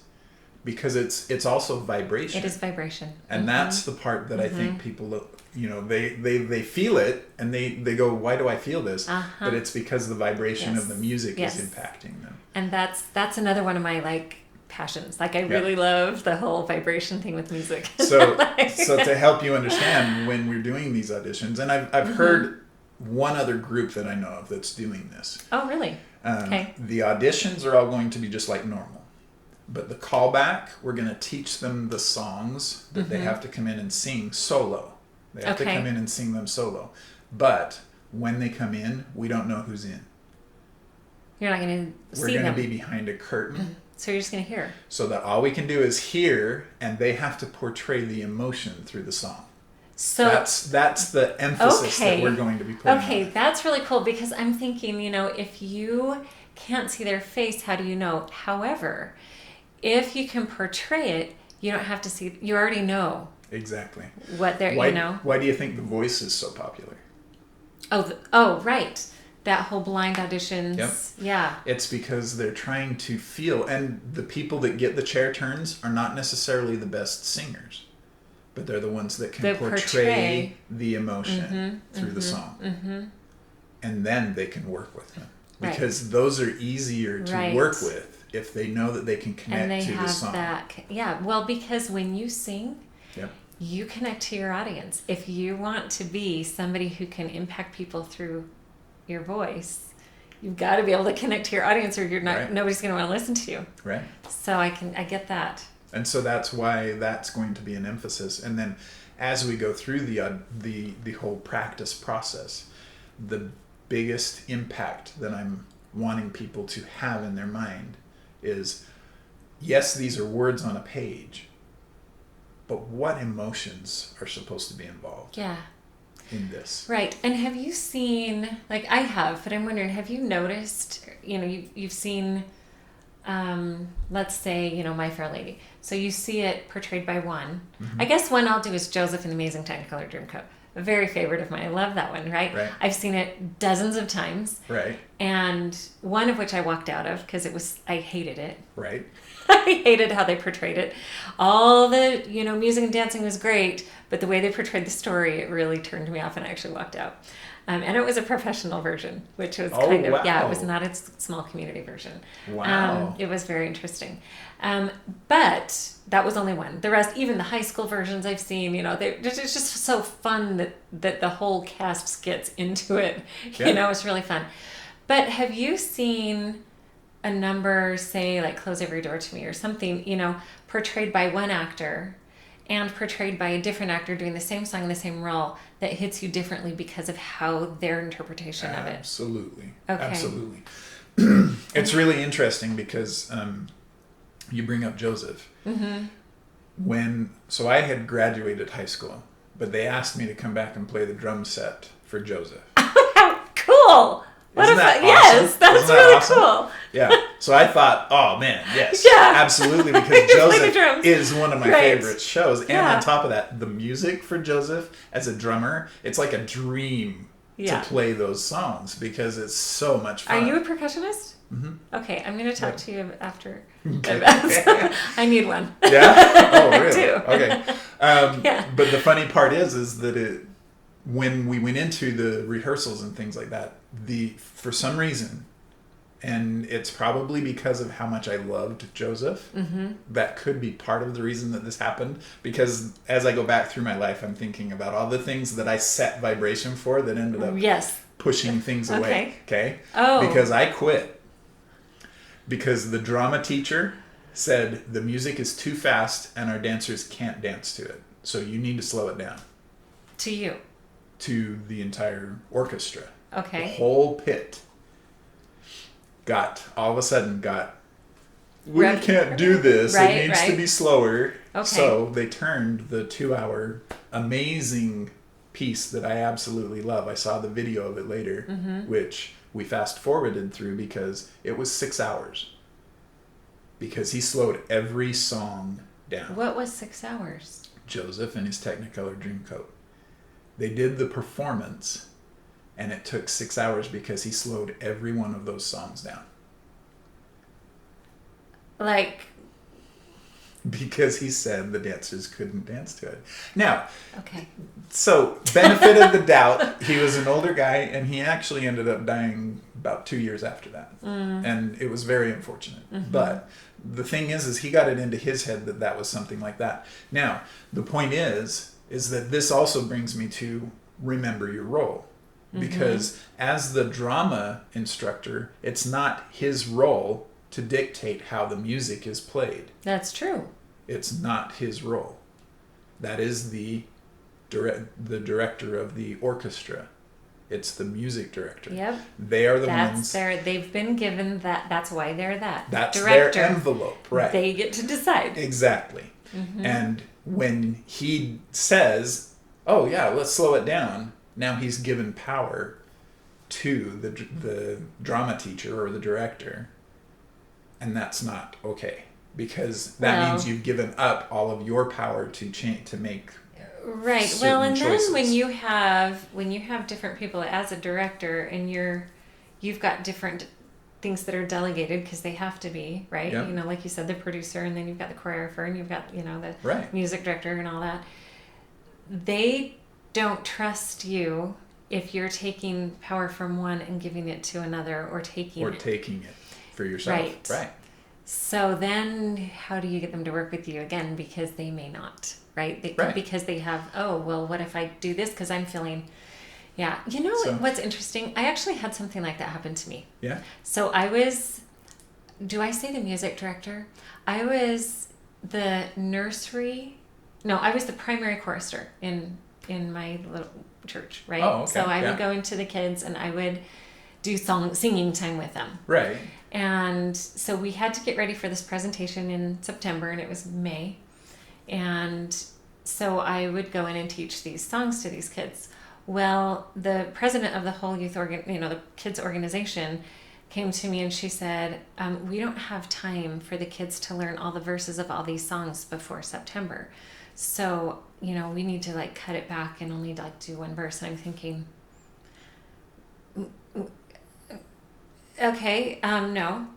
because it's also vibration. It is vibration. And that's the part that I think people, they feel it and they go, why do I feel this? But it's because the vibration of the music is impacting them. And that's another one of my passions. I really love the whole vibration thing with music. So to help you understand when we're doing these auditions, and I've heard one other group that I know of that's doing this. Oh, really? Okay. The auditions are all going to be just like normal. But the callback, we're going to teach them the songs that they have to come in and sing solo. They have to come in and sing them solo. But when they come in, we don't know who's in. You're not going to see them. We're going to be behind a curtain. So you're just going to hear. So that all we can do is hear, and they have to portray the emotion through the song. So that's the emphasis that we're going to be putting on. That's really cool, because I'm thinking, if you can't see their face, how do you know? However, if you can portray it, you don't have to see. You already know. Exactly. What they're, Why do you think The Voice is so popular? Oh, right. That whole blind auditions. Yep. Yeah. It's because they're trying to feel, and the people that get the chair turns are not necessarily the best singers, but they're the ones that can portray the emotion through the song. Mm-hmm. And then they can work with them. Because those are easier to work with if they know that they can connect to the song. Well, because when you sing, you connect to your audience. If you want to be somebody who can impact people through your voice, you've got to be able to connect to your audience, or you're not. Nobody's going to want to listen to you. Right. So I get that. And so that's why that's going to be an emphasis. And then as we go through the whole practice process, the biggest impact that I'm wanting people to have in their mind is, yes, these are words on a page, but what emotions are supposed to be involved? Yeah. In this. Right. And have you seen, like I have, but I'm wondering, have you noticed, you've seen, let's say, My Fair Lady. So you see it portrayed by one. Mm-hmm. I guess one I'll do is Joseph in the Amazing Technicolor Dreamcoat. A very favorite of mine. I love that one, right? I've seen it dozens of times. Right. And one of which I walked out of because I hated it. Right. I hated how they portrayed it. All the, music and dancing was great, but the way they portrayed the story, it really turned me off, and I actually walked out. And it was a professional version, which was it was not a small community version. Wow. It was very interesting. But that was only one. The rest, even the high school versions I've seen, it's just so fun that the whole cast gets into it. It's really fun. But have you seen a number, say, like Close Every Door to Me or something, portrayed by one actor and portrayed by a different actor doing the same song in the same role that hits you differently because of how their interpretation of it? Absolutely. Okay. Absolutely. It's really interesting because you bring up Joseph. Mm-hmm. So I had graduated high school, but they asked me to come back and play the drum set for Joseph. Cool! Isn't that awesome? Yes, that's really awesome? Cool. Yeah. So I thought, oh man, yes, absolutely, because Joseph is one of my favorite shows. And on top of that, the music for Joseph as a drummer, it's like a dream to play those songs because it's so much fun. Are you a percussionist? Mm-hmm. Okay, I'm going to talk to you after. I need one. Yeah? Oh, really? I do. Okay. But the funny part is that when we went into the rehearsals and things like that, for some reason, and it's probably because of how much I loved Joseph, that could be part of the reason that this happened, because as I go back through my life, I'm thinking about all the things that I set vibration for that ended up pushing things away. Okay? Oh. Because I quit. Because the drama teacher said the music is too fast and our dancers can't dance to it. So you need to slow it down. To you? To the entire orchestra. Okay. The whole pit all of a sudden, we can't do this. It needs to be slower. Okay. So they turned the 2-hour amazing piece that I absolutely love. I saw the video of it later, which we fast forwarded through because it was 6 hours. Because he slowed every song down. What was 6 hours? Joseph and his Technicolor Dreamcoat. They did the performance, and it took 6 hours because he slowed every one of those songs down. Because he said the dancers couldn't dance to it. Now, so benefit of the doubt, he was an older guy, and he actually ended up dying about 2 years after that. And it was very unfortunate. But the thing is he got it into his head that was something like that. Now, the point is that this also brings me to remember your role. because as the drama instructor, it's not his role to dictate how the music is played. That's true. It's not his role. That is the director of the orchestra. It's the music director. Yep. They are the ones. They've been given that. That's why they're that. That's director. their envelope, right? They get to decide. Exactly. And when he says, "Oh yeah, let's slow it down," now he's given power to the drama teacher or the director, and that's not okay, because that means you've given up all of your power to change, to make right. Well, and choices. then when you have different people as a director, and you've got different things that are delegated because they have to be, right? Yep. You know, like you said, the producer, and then you've got the choreographer, and you've got, you know, the music director and all that. They don't trust you if you're taking power from one and giving it to another, or taking it for yourself. Right. So then how do you get them to work with you again? Because they may not, right? Because they have, oh, well, what if I do this because I'm feeling... Yeah. You know what's interesting? I actually had something like that happen to me. Yeah. So I was... Do I say the music director? I was the nursery... No, I was the primary chorister in my little church, right? Oh, okay. So I would go into the kids and I would do singing time with them. Right. And so we had to get ready for this presentation in September, and it was May. And so I would go in and teach these songs to these kids. Well, the president of the whole the kids organization came to me and she said, we don't have time for the kids to learn all the verses of all these songs before September. So, we need to like cut it back and only like do one verse. And I'm thinking, okay, no.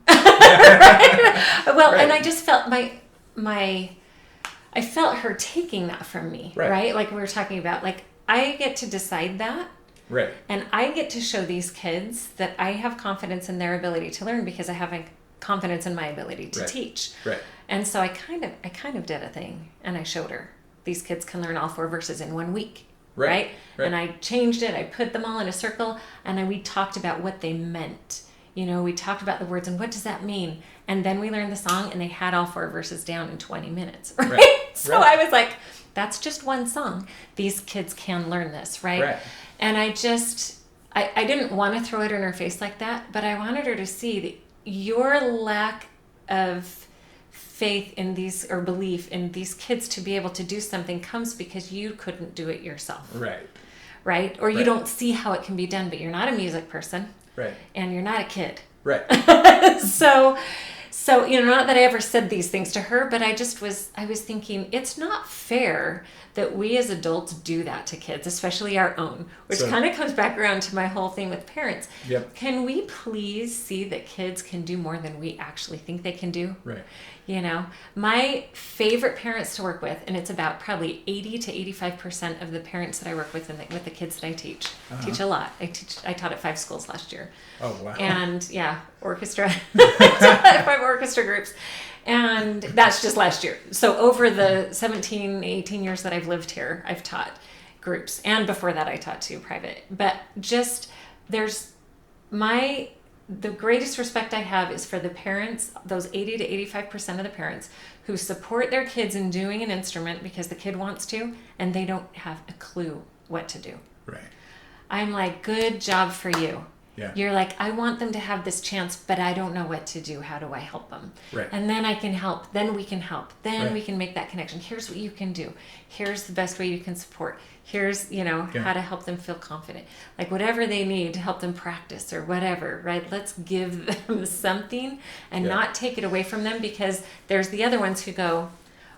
Well, and I just felt I felt her taking that from me, right? Like we were talking about, like I get to decide that. Right. And I get to show these kids that I have confidence in their ability to learn because I have confidence in my ability to teach. Right. And so I kind of did a thing, and I showed her these kids can learn all 4 verses in 1 week. Right. And I changed it. I put them all in a circle, and we talked about what they meant. We talked about the words and what does that mean? And then we learned the song, and they had all 4 verses down in 20 minutes. Right. So I was like, that's just one song. These kids can learn this. Right. And I didn't want to throw it in her face like that, but I wanted her to see that your lack of faith in these, or belief in these kids to be able to do something, comes because you couldn't do it yourself. Right? Or you don't see how it can be done, but you're not a music person. Right. And you're not a kid. Right. So, not that I ever said these things to her, but I was thinking, it's not fair that we as adults do that to kids, especially our own, which kind of comes back around to my whole thing with parents. Yep. Can we please see that kids can do more than we actually think they can do? Right. My favorite parents to work with, and it's about probably 80 to 85% of the parents that I work with with the kids that I teach. Teach a lot. I taught at 5 schools last year. Oh, wow. And orchestra. 5 orchestra groups. And that's just last year. So over the 17, 18 years that I've lived here, I've taught groups. And before that, I taught too, private. But just the greatest respect I have is for the parents, those 80 to 85% of the parents who support their kids in doing an instrument because the kid wants to, and they don't have a clue what to do. Right. I'm like, good job for you. Yeah. You're like, I want them to have this chance, but I don't know what to do. How do I help them? Right. And then I can help. Then we can help. Then we can make that connection. Here's what you can do. Here's the best way you can support. Here's, how to help them feel confident. Like whatever they need to help them practice or whatever, right? Let's give them something and not take it away from them, because there's the other ones who go,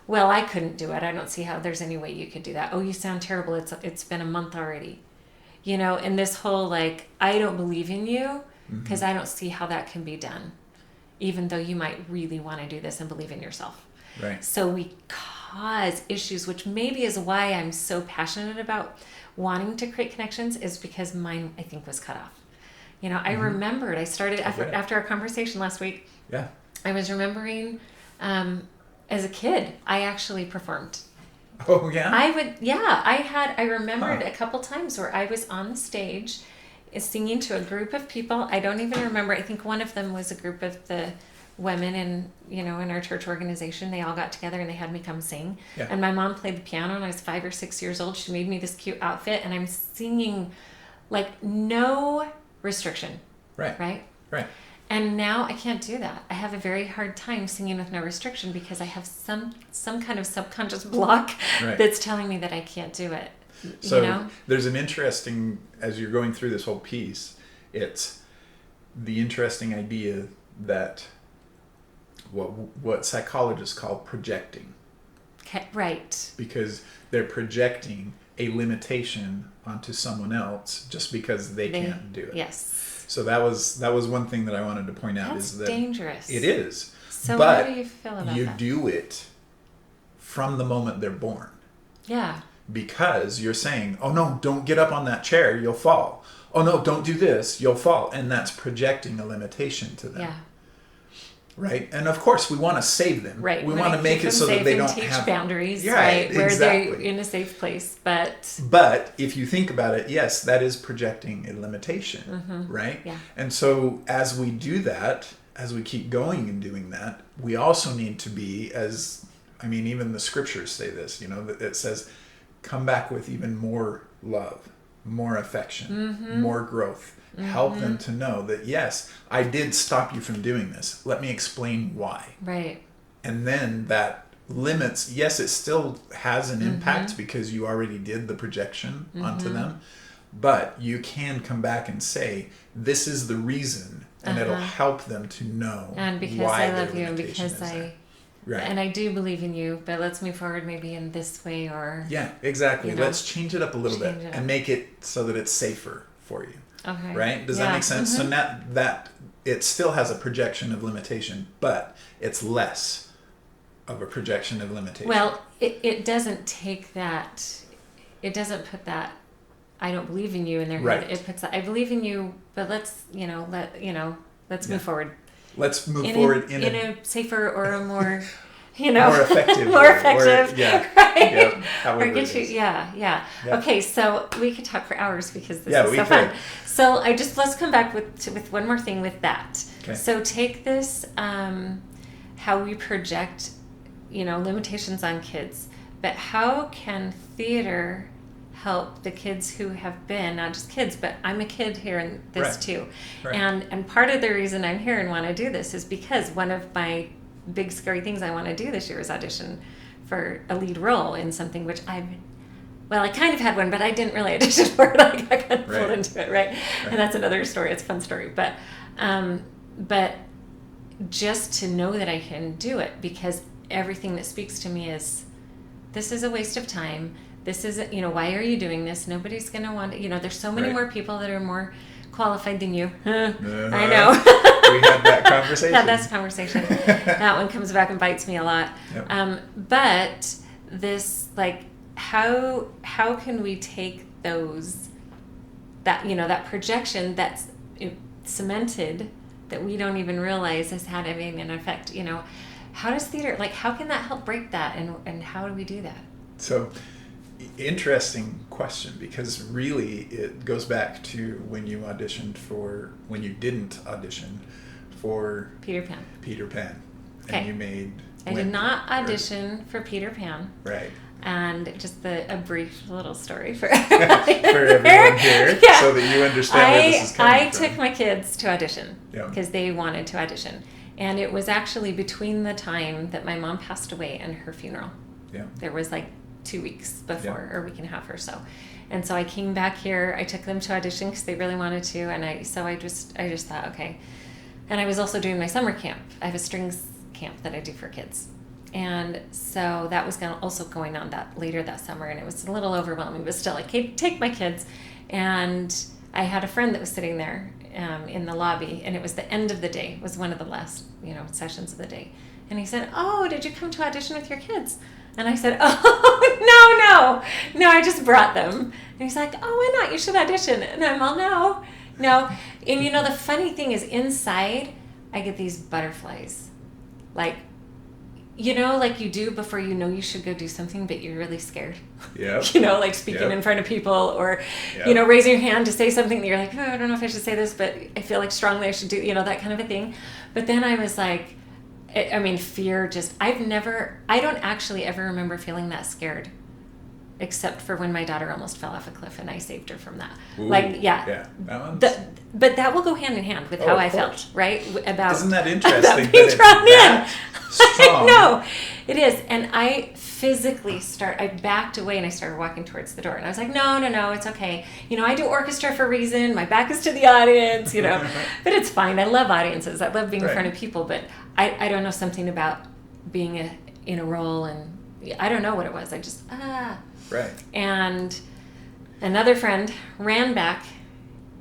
well, I couldn't do it. I don't see how there's any way you could do that. Oh, you sound terrible. It's been a month already. And this whole like, I don't believe in you because I don't see how that can be done, even though you might really want to do this and believe in yourself. Right. So we cause issues, which maybe is why I'm so passionate about wanting to create connections, is because mine, I think, was cut off. I remembered, I started after our conversation last week. Yeah. I was remembering as a kid, I actually performed. Oh, yeah? I remembered a couple times where I was on the stage singing to a group of people. I don't even remember. I think one of them was a group of the women in our church organization. They all got together and they had me come sing. Yeah. And my mom played the piano and I was 5 or 6 years old. She made me this cute outfit and I'm singing like no restriction. Right. And now I can't do that. I have a very hard time singing with no restriction because I have some kind of subconscious block that's telling me that I can't do it. So there's an interesting, as you're going through this whole piece, it's the interesting idea that what psychologists call projecting. Okay, right. Because they're projecting a limitation onto someone else just because they can't do it. Yes. So that was one thing that I wanted to point out. That's is that dangerous. It is. So but how do you feel about you that? do it from the moment they're born. Yeah. Because you're saying, oh no, don't get up on that chair, you'll fall. Oh no, don't do this, you'll fall. And that's projecting a limitation to them. Yeah. Right? And of course, we want to save them. Right. We want to make it so that they don't teach have boundaries, right? Where Exactly. they're in a safe place. But if you think about it, yes, that is projecting a limitation, right? Yeah. And so as we do that, as we keep going and doing that, we also need to be even the scriptures say this, that it says, come back with even more love, more affection, more growth. Help them to know that, yes, I did stop you from doing this. Let me explain why. Right. And then that limits, yes, it still has an impact because you already did the projection onto them, but you can come back and say, this is the reason, and it'll help them to know and because why I love their you and limitation because is there. Right. And I do believe in you, but let's move forward maybe in this way or... Yeah, exactly. Let's change it up a little bit and make it so that it's safer for you. Okay. Right? Does that make sense? So now that it still has a projection of limitation, but it's less of a projection of limitation. Well, it doesn't take that, it doesn't put that, I don't believe in you in their head. It puts that, I believe in you, but let's move forward. Let's move forward in a safer or a more, more effective. Right? Or get you, yeah. Okay, so we could talk for hours because this is so fun. So let's come back with one more thing with that. Okay. So take this, how we project, limitations on kids, but how can theater help the kids who have been, not just kids, but I'm a kid here in this too. Right. And part of the reason I'm here and want to do this is because one of my big scary things I want to do this year is audition for a lead role in something which I kind of had one, but I didn't really audition for it. I got kind of pulled into it, right? And that's another story. It's a fun story. But just to know that I can do it, because everything that speaks to me is, this is a waste of time. This is, why are you doing this? Nobody's going to want to, there's so many more people that are more qualified than you. I know. We had that conversation. That's a conversation. That one comes back and bites me a lot. Yep. But this, how can we take that projection that's cemented that we don't even realize is having an effect, how does theater, how can that help break that, and how do we do that? So, interesting question, because really it goes back to when you didn't audition for Peter Pan. And Okay. you made... I did not audition for Peter Pan. Right. And just a brief little story for everyone here, so that you understand where this is coming from. I took my kids to audition because they wanted to audition. And it was actually between the time that my mom passed away and her funeral. Yeah. There was 2 weeks before, or a week and a half or so. And so I came back here, I took them to audition because they really wanted to, and I just thought, okay. And I was also doing my summer camp. I have a strings camp that I do for kids. And so that was also going on later that summer, and it was a little overwhelming, but still I could take my kids. And I had a friend that was sitting there in the lobby, and it was the end of the day. It was one of the last, sessions of the day. And he said, "Oh, did you come to audition with your kids?" And I said, "Oh, no, I just brought them." And he's like, "Oh, why not? You should audition." And I'm all, no. And the funny thing is, inside, I get these butterflies. You know, like you do before you know you should go do something, but you're really scared. Yeah. You know, like speaking Yep. in front of people, or, Yep. you know, raising your hand to say something that you're like, oh, I don't know if I should say this, but I feel like strongly I should do, you know, that kind of a thing. But then I was like, I mean, fear just, I don't actually ever remember feeling that scared, except for when my daughter almost fell off a cliff and I saved her from that. Ooh, Like, yeah. Yeah. That one's... But that will go hand in hand with how of I course. felt, right? About Isn't that interesting about that being it's thrown that strong? No, it is. And I physically I backed away and I started walking towards the door. And I was like, no, it's okay. You know, I do orchestra for a reason. My back is to the audience, you know. But it's fine. I love audiences. I love being in front of people. But I don't know, something about being in a role, and I don't know what it was. I just, Right. And another friend ran back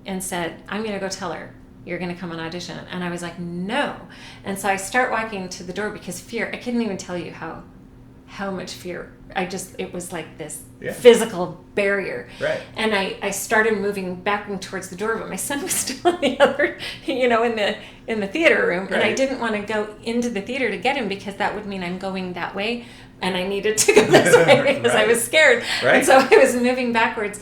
and said, I'm going to go tell her you're going to come on audition. And I was like, no. And so I start walking to the door because fear, I couldn't even tell you how much fear. It was like this physical barrier. Right. And I started moving backing towards the door, but my son was still in the other, you know, in the theater room. Right. And I didn't want to go into the theater to get him because that would mean I'm going that way. And I needed to go this way because I was scared. Right. And so I was moving backwards.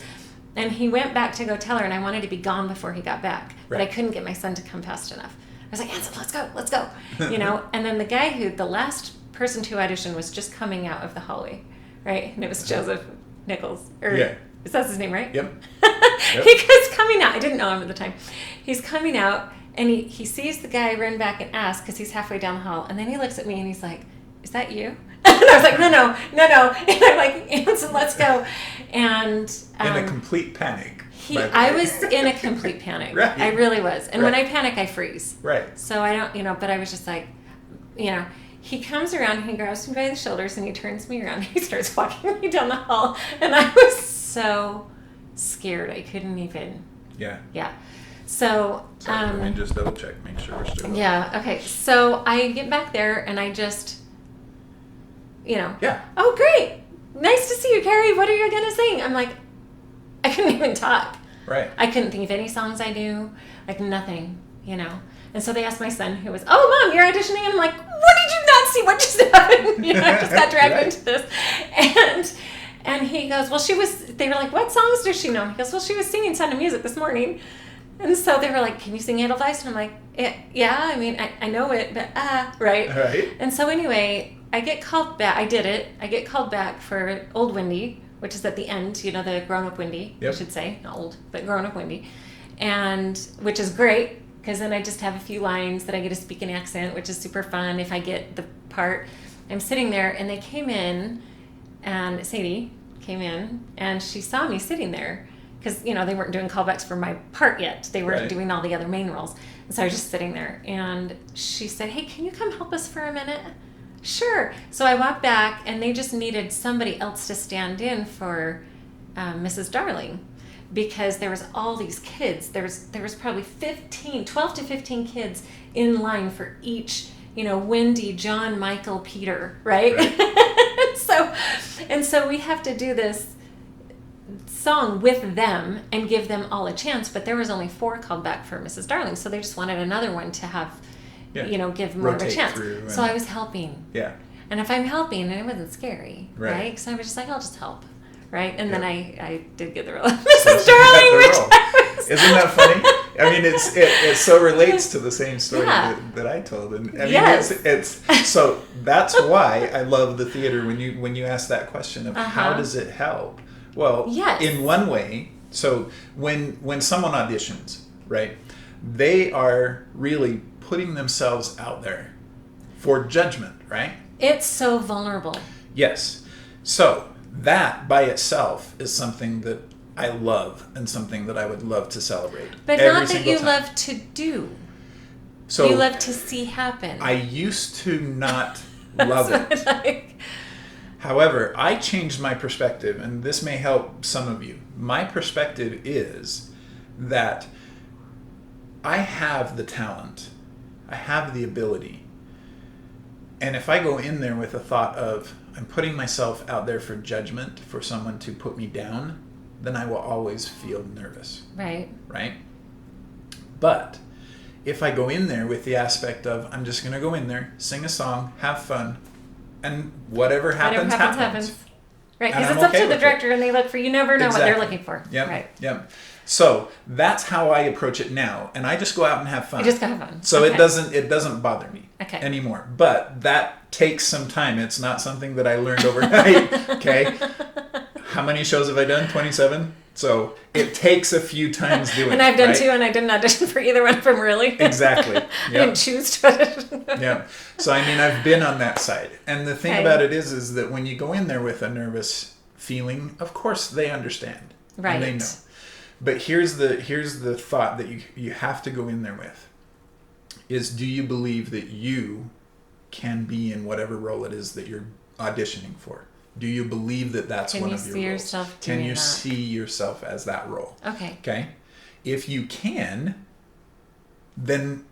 And he went back to go tell her, and I wanted to be gone before he got back. But I couldn't get my son to come fast enough. I was like, Anson, let's go. You know? And then the last person to audition was just coming out of the hallway, right? And it was Joseph Nichols. Is that his name, right? Yep. He goes coming out. I didn't know him at the time. He's coming out, and he sees the guy run back and ask, because he's halfway down the hall. And then he looks at me, and he's like, is that you? And I was like, no. And I'm like, Anson, let's go. And in a complete panic. I was in a complete panic. Right. I really was. And when I panic, I freeze. Right. So I don't, you know, but I was just like, you know, he comes around, he grabs me by the shoulders, and he turns me around. He starts walking me down the hall. And I was so scared. I couldn't even. Yeah. Yeah. So. Let me just double check, make sure we're still. Yeah. Okay. So I get back there, and I just. You know. Yeah. Oh, great. Nice to see you, Carrie. What are you going to sing? I'm like, I couldn't even talk. Right. I couldn't think of any songs I knew. Like nothing, you know. And so they asked my son, who was, oh, Mom, you're auditioning? And I'm like, what did you not see? What just happened? You know, I just got dragged into this. And he goes, well, they were like, what songs does she know? And he goes, well, she was singing Sound of Music this morning. And so they were like, can you sing Edelweiss? And I'm like, yeah, I mean, I know it, but right. Right. And so anyway, I get called back. I did it. I get called back for Old Windy, which is at the end, you know, the grown-up Windy, I should say. Not old, but grown-up Windy. And, which is great, because then I just have a few lines that I get to speak in accent, which is super fun if I get the part. I'm sitting there, and they came in, and Sadie came in, and she saw me sitting there. Because, you know, they weren't doing callbacks for my part yet. They were doing all the other main roles. And so I was just sitting there. And she said, hey, can you come help us for a minute? Sure. So I walked back, and they just needed somebody else to stand in for Mrs. Darling. Because there was all these kids. There was probably 12 to 15 kids in line for each, you know, Wendy, John, Michael, Peter, right? So we have to do this song with them and give them all a chance, but there was only 4 called back for Mrs. Darling, so they just wanted another one to have, you know, give more of a chance. So I was helping. Yeah. And if I'm helping, and it wasn't scary, right? Because I was just like, I'll just help, right? And then I did get the role of Mrs. Darling, Isn't that funny? I mean, it so relates to the same story that I told, and I mean, it's so that's why I love the theater. When you ask that question of how does it help? Well, in one way, so when someone auditions, right, they are really putting themselves out there for judgment, right? It's so vulnerable. Yes. So that by itself is something that I love and something that I would love to celebrate. But not that you love to do. So you love to see happen. I used to not love it. However, I changed my perspective, and this may help some of you. My perspective is that I have the talent. I have the ability. And if I go in there with a thought of, I'm putting myself out there for judgment, for someone to put me down, then I will always feel nervous. Right. Right? But if I go in there with the aspect of, I'm just going to go in there, sing a song, have fun, and whatever happens. Right, And because I'm it's up okay to the with director, and they look for, you never know what they're looking for. Yep. Right. Yep. So that's how I approach it now, and I just go out and have fun. You just go have fun. So Okay. it doesn't bother me Okay. anymore. But that takes some time. It's not something that I learned overnight. Okay. How many shows have I done? 27. So it takes a few times doing it. And I've done two, and I didn't audition for either one of them, really. Exactly. Yep. I didn't choose to audition. Yeah. So I mean, I've been on that side, and the thing about it is that when you go in there with a nervous feeling, of course they understand, right? And they know. But here's the thought that you have to go in there with: is do you believe that you can be in whatever role it is that you're auditioning for? Do you believe that that's one of your roles? Can you see yourself doing Can you that? see yourself as that role? Okay. Okay. If you can, then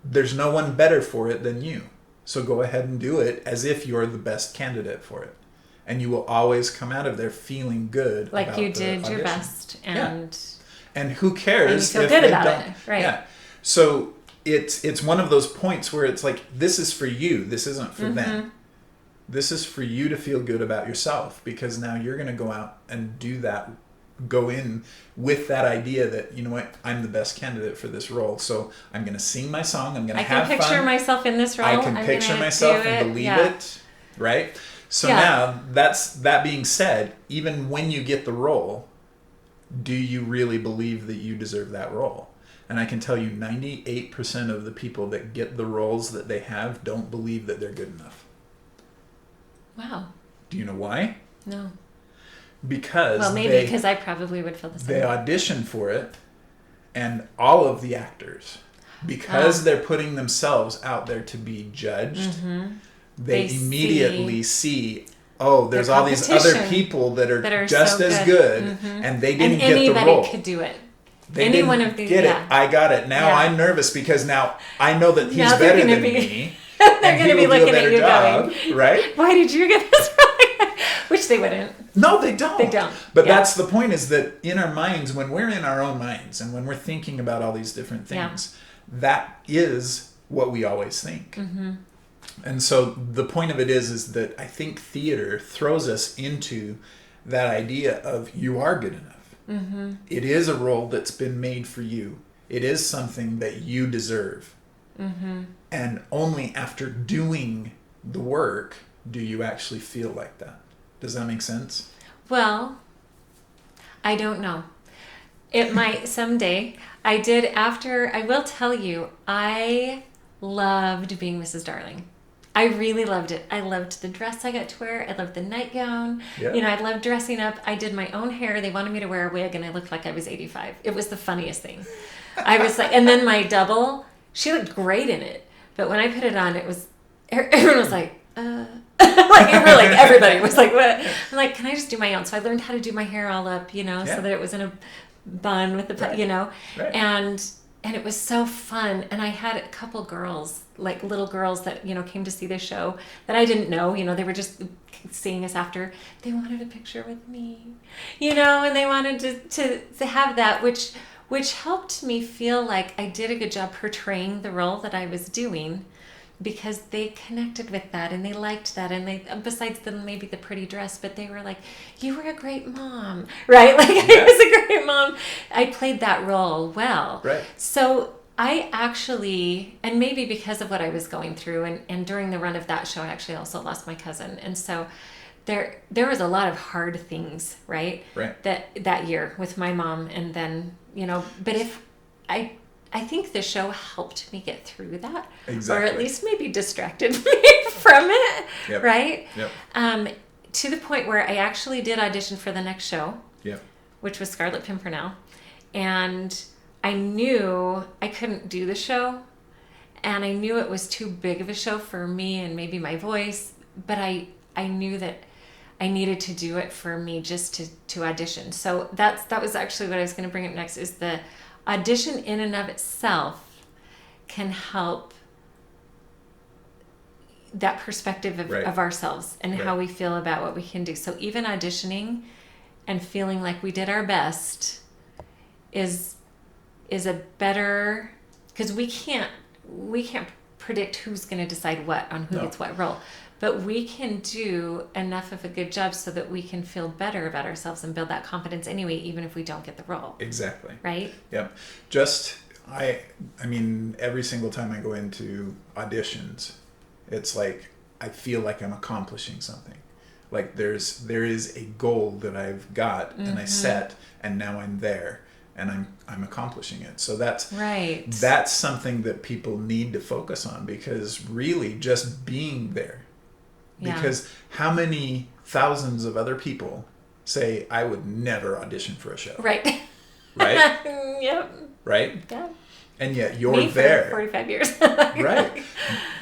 there's no one better for it than you. So go ahead and do it as if you're the best candidate for it. And you will always come out of there feeling good. Like about you the did your audition. best. And And who cares and you feel if good they about don't? it. Right. Yeah. So it's one of those points where it's like, this is for you. This isn't for them. This is for you to feel good about yourself, because now you're going to go out and do that. Go in with that idea that, you know what, I'm the best candidate for this role. So I'm going to sing my song. I'm going to have fun. I can picture myself in this role. I can picture myself and believe it. Right? So now that being said, even when you get the role, do you really believe that you deserve that role? And I can tell you 98% of the people that get the roles that they have don't believe that they're good enough. Wow. Do you know why? No. Because because I probably would feel the same. They audition for it, and all of the actors, because they're putting themselves out there to be judged, they immediately see, oh, there's all these other people that are just as good, and they didn't get the role. Anybody could do it. They one didn't of these, get it. I got it. Now I'm nervous because now I know that he's Now they're better gonna than be- me. They're going to be looking at you job, going, right? Why did you get this wrong? Which they wouldn't. No, they don't. They don't. But that's the point, is that in our minds, when we're in our own minds and when we're thinking about all these different things, that is what we always think. And so the point of it is that I think theater throws us into that idea of you are good enough. It is a role that's been made for you. It is something that you deserve. And only after doing the work do you actually feel like that. Does that make sense? Well, I don't know. It might someday. I will tell you, I loved being Mrs. Darling. I really loved it. I loved the dress I got to wear. I loved the nightgown. Yeah. You know, I loved dressing up. I did my own hair. They wanted me to wear a wig, and I looked like I was 85. It was the funniest thing. I was like, and then my double, she looked great in it. But when I put it on, everyone was like, like everybody was like, what? I'm like, can I just do my own? So I learned how to do my hair all up, so that it was in a bun with the, Right. And it was so fun. And I had a couple girls, like little girls that, came to see the show that I didn't know, they were just seeing us after. They wanted a picture with me, and they wanted to have that, which helped me feel like I did a good job portraying the role that I was doing, because they connected with that and they liked that, and they, besides maybe the pretty dress, but they were like, you were a great mom, right? Like, I was a great mom. I played that role well. Right. So I actually, and maybe because of what I was going through, and during the run of that show, I actually also lost my cousin. And so there was a lot of hard things, right? Right. That year with my mom, and then, but if I think the show helped me get through that, exactly. or at least maybe distracted me from it, yep. right? Yep. To the point where I actually did audition for the next show, yep. which was Scarlet Pimpernel, and I knew I couldn't do the show, and I knew it was too big of a show for me and maybe my voice, but I knew that I needed to do it for me just to audition. So that was actually what I was going to bring up next, is the audition in and of itself can help that perspective of ourselves and how we feel about what we can do. So even auditioning and feeling like we did our best is a better, because we can't predict who's going to decide what on who No. gets what role. But we can do enough of a good job so that we can feel better about ourselves and build that confidence anyway, even if we don't get the role. Exactly. Right? Yep. I mean, every single time I go into auditions, it's like I feel like I'm accomplishing something. Like there is a goal that I've got and I set, and now I'm there and I'm accomplishing it. So that's right. That's something that people need to focus on, because really just being there. Yeah. Because how many thousands of other people say, I would never audition for a show. Right. Right? Yep. Right? Yeah. And yet you're Me there. For 45 years. Right.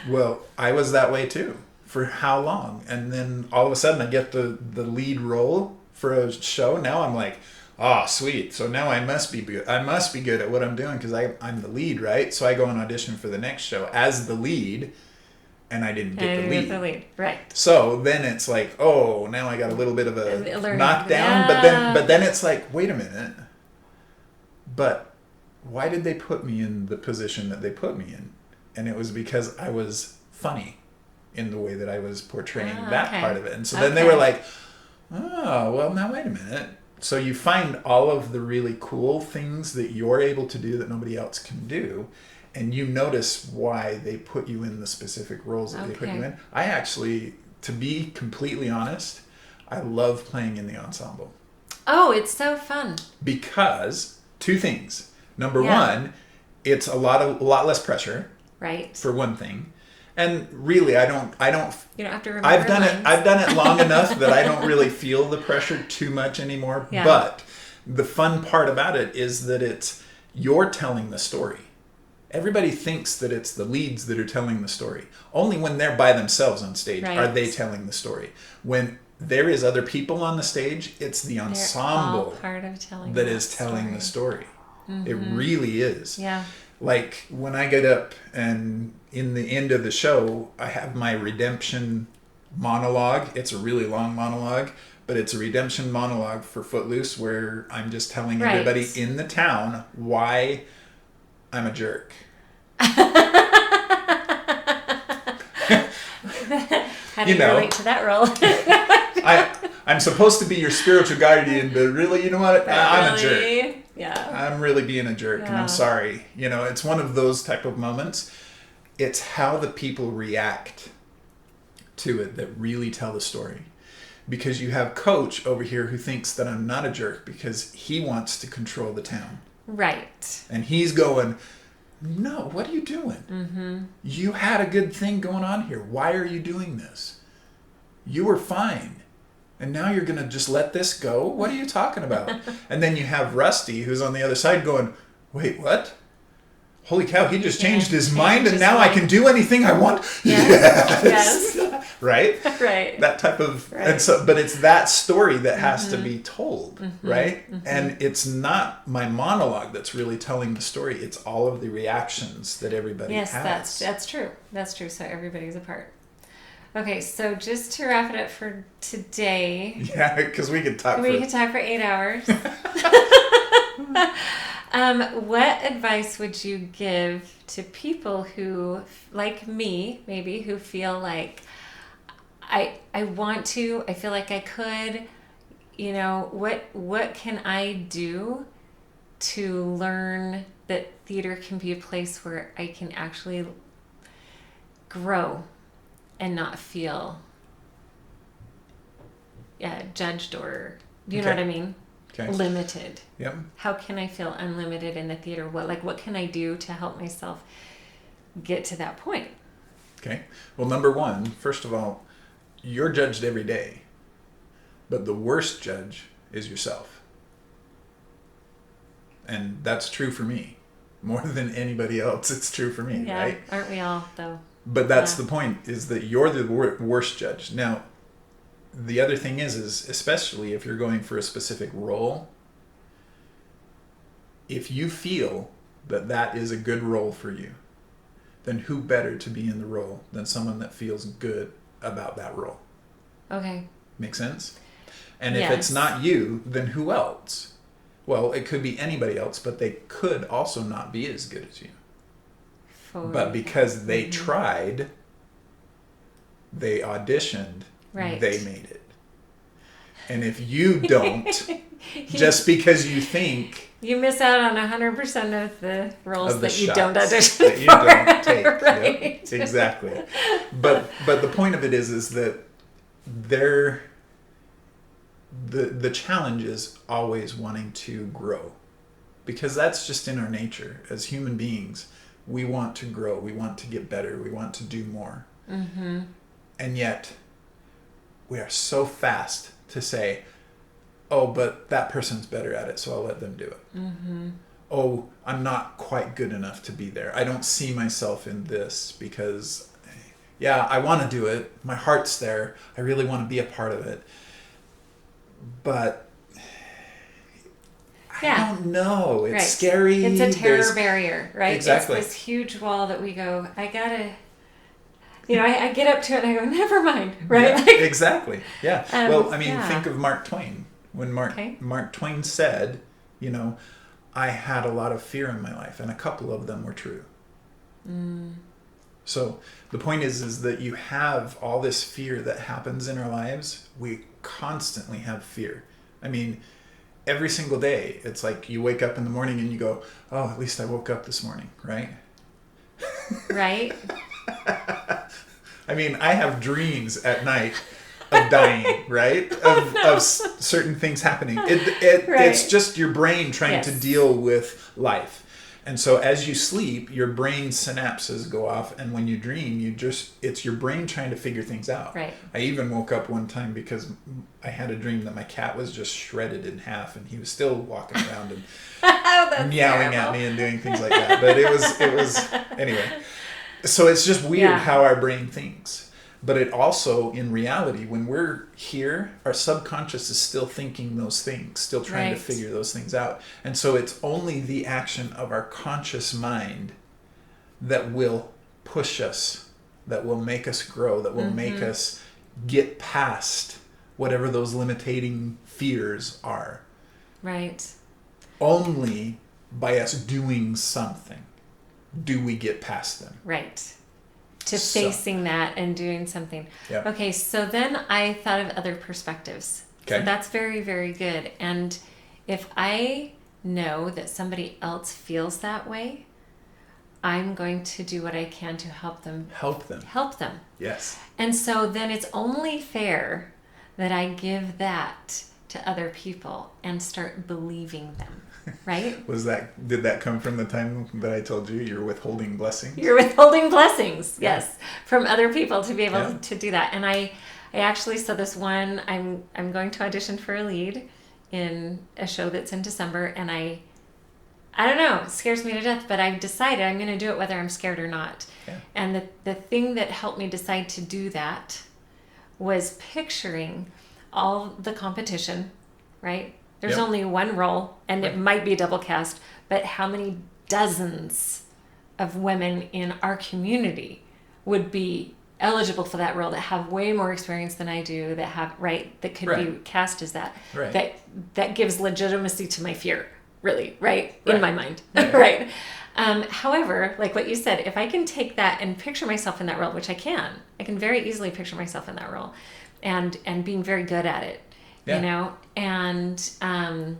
Well, I was that way too. For how long? And then all of a sudden I get the lead role for a show. Now I'm like, oh, sweet. So now I must be good. I must be good at what I'm doing because I'm the lead, right? So I go and audition for the next show as the lead, and I didn't get the lead. Right. So then it's like, oh, now I got a little bit of a Learning. knockdown. Yeah. But then it's like, wait a minute. But why did they put me in the position that they put me in? And it was because I was funny in the way that I was portraying that part of it. And so then they were like, oh, well, now wait a minute. So you find all of the really cool things that you're able to do that nobody else can do. And you notice why they put you in the specific roles that they put you in. I actually, to be completely honest, I love playing in the ensemble. Oh, it's so fun. Because two things. Number one, it's a lot less pressure. Right. For one thing. And really, I don't. You don't have to remember. I've done it long enough that I don't really feel the pressure too much anymore. Yeah. But the fun part about it is that you're telling the story. Everybody thinks that it's the leads that are telling the story. Only when they're by themselves on stage are they telling the story. When there is other people on the stage, it's the ensemble part of telling that is telling the story. Mm-hmm. It really is. Yeah. Like when I get up and in the end of the show, I have my redemption monologue. It's a really long monologue, but it's a redemption monologue for Footloose where I'm just telling everybody in the town why I'm a jerk. How do you relate to that role? I'm supposed to be your spiritual guardian, but really, you know what? I'm a jerk. Yeah. I'm really being a jerk, and I'm sorry. You know, it's one of those type of moments. It's how the people react to it that really tell the story. Because you have Coach over here who thinks that I'm not a jerk because he wants to control the town. Right. And he's going, no, what are you doing? Mm-hmm. You had a good thing going on here. Why are you doing this? You were fine. And now you're going to just let this go? What are you talking about? And then you have Rusty, who's on the other side going, wait, what? Holy cow, he just changed his mind and now I can do anything I want? Yes. Right? Right. That type of... Right. And so, but it's that story that has to be told, right? Mm-hmm. And it's not my monologue that's really telling the story. It's all of the reactions that everybody has. Yes, that's true. That's true. So everybody's a part. Okay, so just to wrap it up for today. Yeah, because we could talk could talk for 8 hours. What advice would you give to people who, like me, maybe, who feel like I want to, I feel like I could, you know, what can I do to learn that theater can be a place where I can actually grow and not feel judged or, you know what I mean? Okay. Limited. Yep. How can I feel unlimited in the theater? What can I do to help myself get to that point? Okay. Well, number one, first of all, you're judged every day, but the worst judge is yourself. And that's true for me. More than anybody else, it's true for me, right? Aren't we all, though? But that's the point, is that you're the worst judge. Now, the other thing is especially if you're going for a specific role, if you feel that that is a good role for you, then who better to be in the role than someone that feels good about that role? Okay. Make sense? And if it's not you, then who else? Well, it could be anybody else, but they could also not be as good as you. But because they tried, they auditioned, Right. they made it. And if you don't, just because you think, you miss out on 100% of the roles of the that you don't shots audition that you for. don't take. Right. Yep, exactly. But the point of it is that they're the challenge is always wanting to grow, because that's just in our nature as human beings. We want to grow, we want to get better, we want to do more. Mm-hmm. And yet we are so fast to say, oh, but that person's better at it, so I'll let them do it. Mm-hmm. Oh, I'm not quite good enough to be there. I don't see myself in this because, yeah, I want to do it. My heart's there. I really want to be a part of it. But I don't know. It's scary. It's a terror barrier, right? Exactly. It's this huge wall that we go, I gotta, I get up to it and I go, never mind, right? Yeah, exactly. Yeah. Well, I mean, yeah. think of Mark Twain. When Mark Twain said, I had a lot of fear in my life, and a couple of them were true. So the point is that you have all this fear that happens in our lives. We constantly have fear. I mean, every single day, it's like you wake up in the morning and you go, oh, at least I woke up this morning, right? Right. I mean, I have dreams at night of dying, right? Of certain things happening. It's just your brain trying to deal with life. And so as you sleep, your brain synapses go off, and when you dream, it's your brain trying to figure things out. Right. I even woke up one time because I had a dream that my cat was just shredded in half, and he was still walking around and meowing at me and doing things like that. But it was anyway. So it's just weird how our brain thinks. But it also, in reality, when we're here, our subconscious is still thinking those things, still trying to figure those things out. And so it's only the action of our conscious mind that will push us, that will make us grow, that will make us get past whatever those limiting fears are. Right. Only by us doing something do we get past them. Right. To facing that and doing something. Yep. Okay, so then I thought of other perspectives. Okay. So that's very, very good. And if I know that somebody else feels that way, I'm going to do what I can to help them. Help them. Yes. And so then it's only fair that I give that to other people and start believing them. Right? Did that come from the time that I told you you're withholding blessings? You're withholding blessings, yes, from other people to be able to do that. And I actually saw this one, I'm going to audition for a lead in a show that's in December, and I don't know, it scares me to death, but I've decided I'm going to do it whether I'm scared or not. Yeah. And the thing that helped me decide to do that was picturing all the competition, right? There's only one role, and it might be a double cast, but how many dozens of women in our community would be eligible for that role that have way more experience than I do, that have, that could be cast as that. Right. That gives legitimacy to my fear, really, in my mind. Right. However, like what you said, if I can take that and picture myself in that role, which I can very easily picture myself in that role and being very good at it. And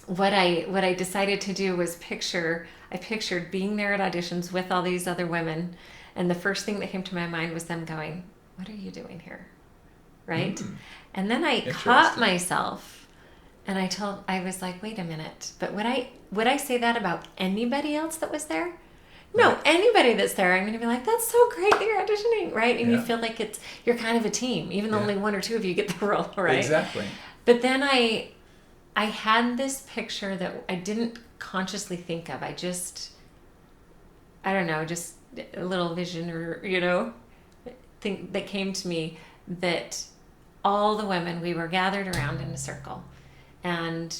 what I decided to do was I pictured being there at auditions with all these other women, and the first thing that came to my mind was them going, what are you doing here? Right? And then I caught myself, and I was like, wait a minute, but would I say that about anybody else that was there? No, anybody that's there, I'm going to be like, that's so great that you're auditioning, right? And you feel like you're kind of a team, even though only one or two of you get the role, right? Exactly. But then I had this picture that I didn't consciously think of. I don't know, just a little vision or, thing that came to me, that all the women, we were gathered around in a circle, and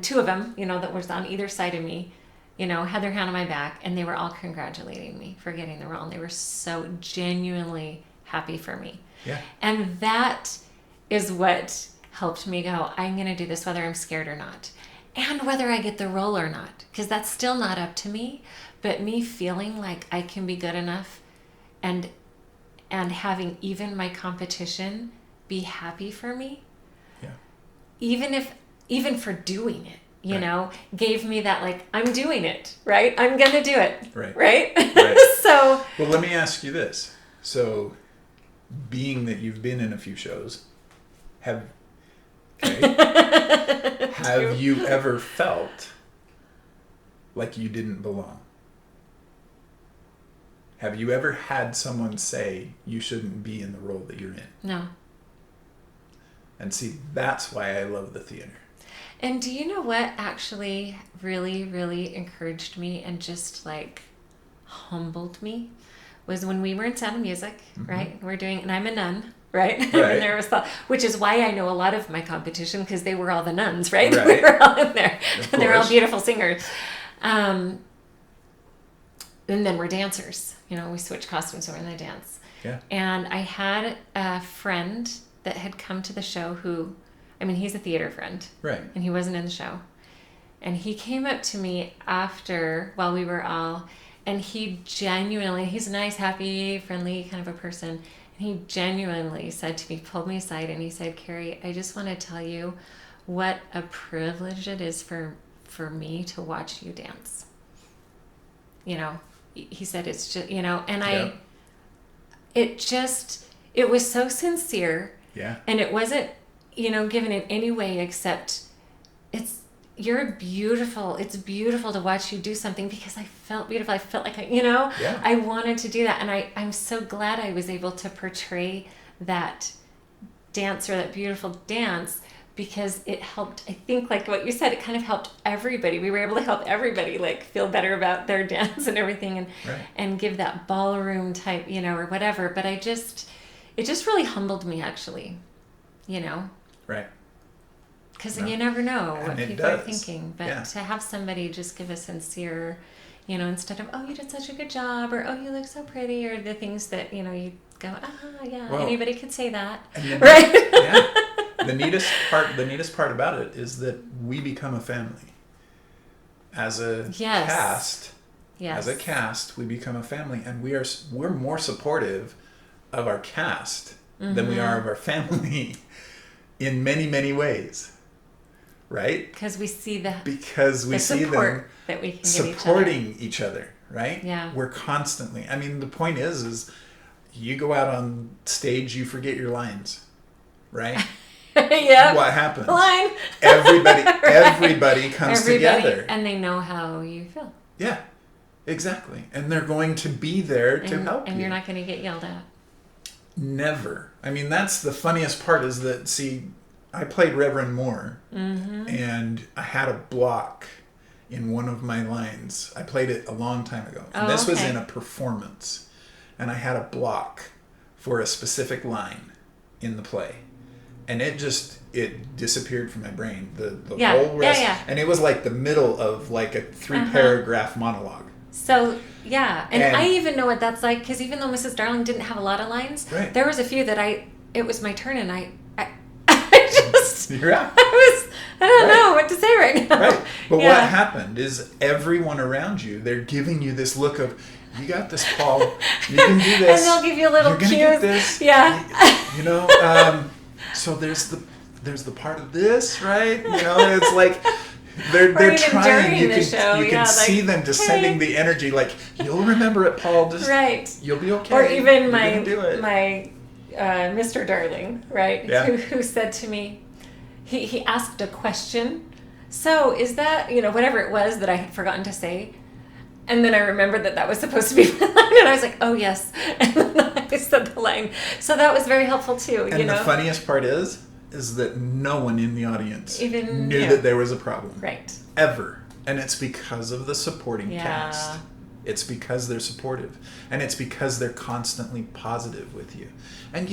two of them, that was on either side of me, had their hand on my back, and they were all congratulating me for getting the role. And they were so genuinely happy for me. Yeah. And that is what helped me go, I'm going to do this whether I'm scared or not. And whether I get the role or not. Because that's still not up to me. But me feeling like I can be good enough and having even my competition be happy for me, Yeah. even for doing it, you Right. know, gave me that, like, I'm doing it, right? I'm going to do it. Right. Right? Right. So, Well, let me ask you this. So, being that you've been in a few shows, have you ever felt like you didn't belong? Have you ever had someone say you shouldn't be in the role that you're in? No. And see, that's why I love the theater. And do you know what actually really, really encouraged me and just like humbled me was when we were in Sound of Music, right? We're doing, and I'm a nun, right? And there was which is why I know a lot of my competition, because they were all the nuns, right? We were all in there, and they're all beautiful singers. And then we're dancers. You know, we switch costumes when they dance. Yeah. And I had a friend that had come to the show who, I mean, he's a theater friend. Right. And he wasn't in the show. And he came up to me after, while we were all, and he genuinely, he's a nice, happy, friendly kind of a person. And he genuinely said to me, pulled me aside, and he said, Carrie, I just want to tell you what a privilege it is for me to watch you dance. You know, he said, it's just, you know, and it was so sincere. Yeah. And it wasn't, you know, given in any way except you're beautiful. It's beautiful to watch you do something, because I felt beautiful. I felt like I wanted to do that. And I'm so glad I was able to portray that dance, or that beautiful dance, because it helped, I think, like what you said, it kind of helped everybody. We were able to help everybody like feel better about their dance and everything, and give that ballroom type, you know, or whatever. But it just really humbled me, actually, you know. Right. Because you never know what people are thinking. But to have somebody just give a sincere, you know, instead of, oh, you did such a good job, or, oh, you look so pretty, or the things that, you know, you go, yeah, well, anybody could say that. Right? Yeah. The neatest part about it is that we become a family. As a cast, we become a family, and we're more supportive of our cast than we are of our family in many, many ways. Right? Because we see them that we can supporting each other, right? Yeah. We're constantly, I mean, the point is you go out on stage, you forget your lines, right? Yeah. What happens? Line. Everybody comes together. And they know how you feel. Yeah, exactly. And they're going to be there to help you. And you're not going to get yelled at. Never. I mean, that's the funniest part, is that, see, I played Reverend Moore, and I had a block in one of my lines. I played it a long time ago. And this was in a performance. And I had a block for a specific line in the play. And it disappeared from my brain. The whole rest. Yeah. And it was like the middle of like a 3-paragraph monologue. So, yeah. And I even know what that's like, because even though Mrs. Darling didn't have a lot of lines, there was a few that it was my turn, and I just... Yeah. I don't know what to say right now. Right. But what happened is everyone around you, they're giving you this look of, you got this, Paul. You can do this. And they'll give you a little cues. You're going to get this. Yeah. You know, so there's the part of this, right? You know, it's like they're trying. You can see them just sending the energy, like, you'll remember it, Paul. Just you'll be okay. Or even my Mr. Darling, right? Yeah. Who said to me, he asked a question. So is that, you know, whatever it was that I had forgotten to say. And then I remembered that was supposed to be my line, and I was like, oh, yes. And then I said the line. So that was very helpful, too, and you know? The funniest part is that no one in the audience knew that there was a problem. Right. Ever. And it's because of the supporting cast. It's because they're supportive. And it's because they're constantly positive with you. And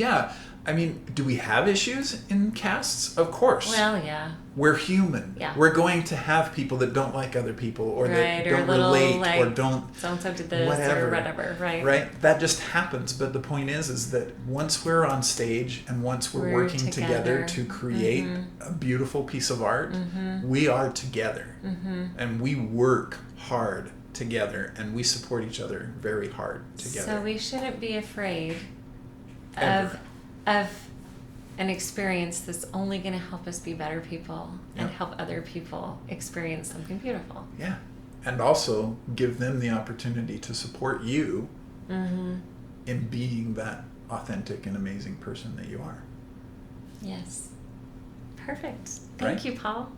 I mean, do we have issues in casts? Of course. Well, yeah. We're human. Yeah. We're going to have people that don't like other people, or that don't relate, or don't... So-and-so did this, or whatever, right? Right? That just happens. But the point is that once we're on stage, and once we're working together to create a beautiful piece of art, we are together. And we work hard together, and we support each other very hard together. So we shouldn't be afraid Ever. of an experience that's only going to help us be better people and Yep. help other people experience something beautiful. Yeah. And also give them the opportunity to support you Mm-hmm. in being that authentic and amazing person that you are. Yes. Perfect. Thank Right? you, Paul.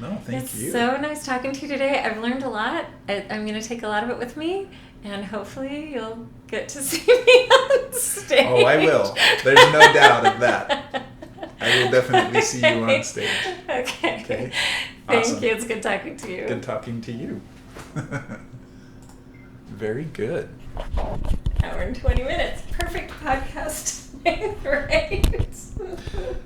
No, thank It's you. so nice talking to you today. I've learned a lot. I'm going to take a lot of it with me, and hopefully you'll get to see me on stage. Oh, I will. There's no doubt of that. I will definitely see you on stage. Okay. Okay. Thank Awesome. you. It's good talking to you. Good talking to you. Very good. Hour and 20 minutes. Perfect podcast. Right.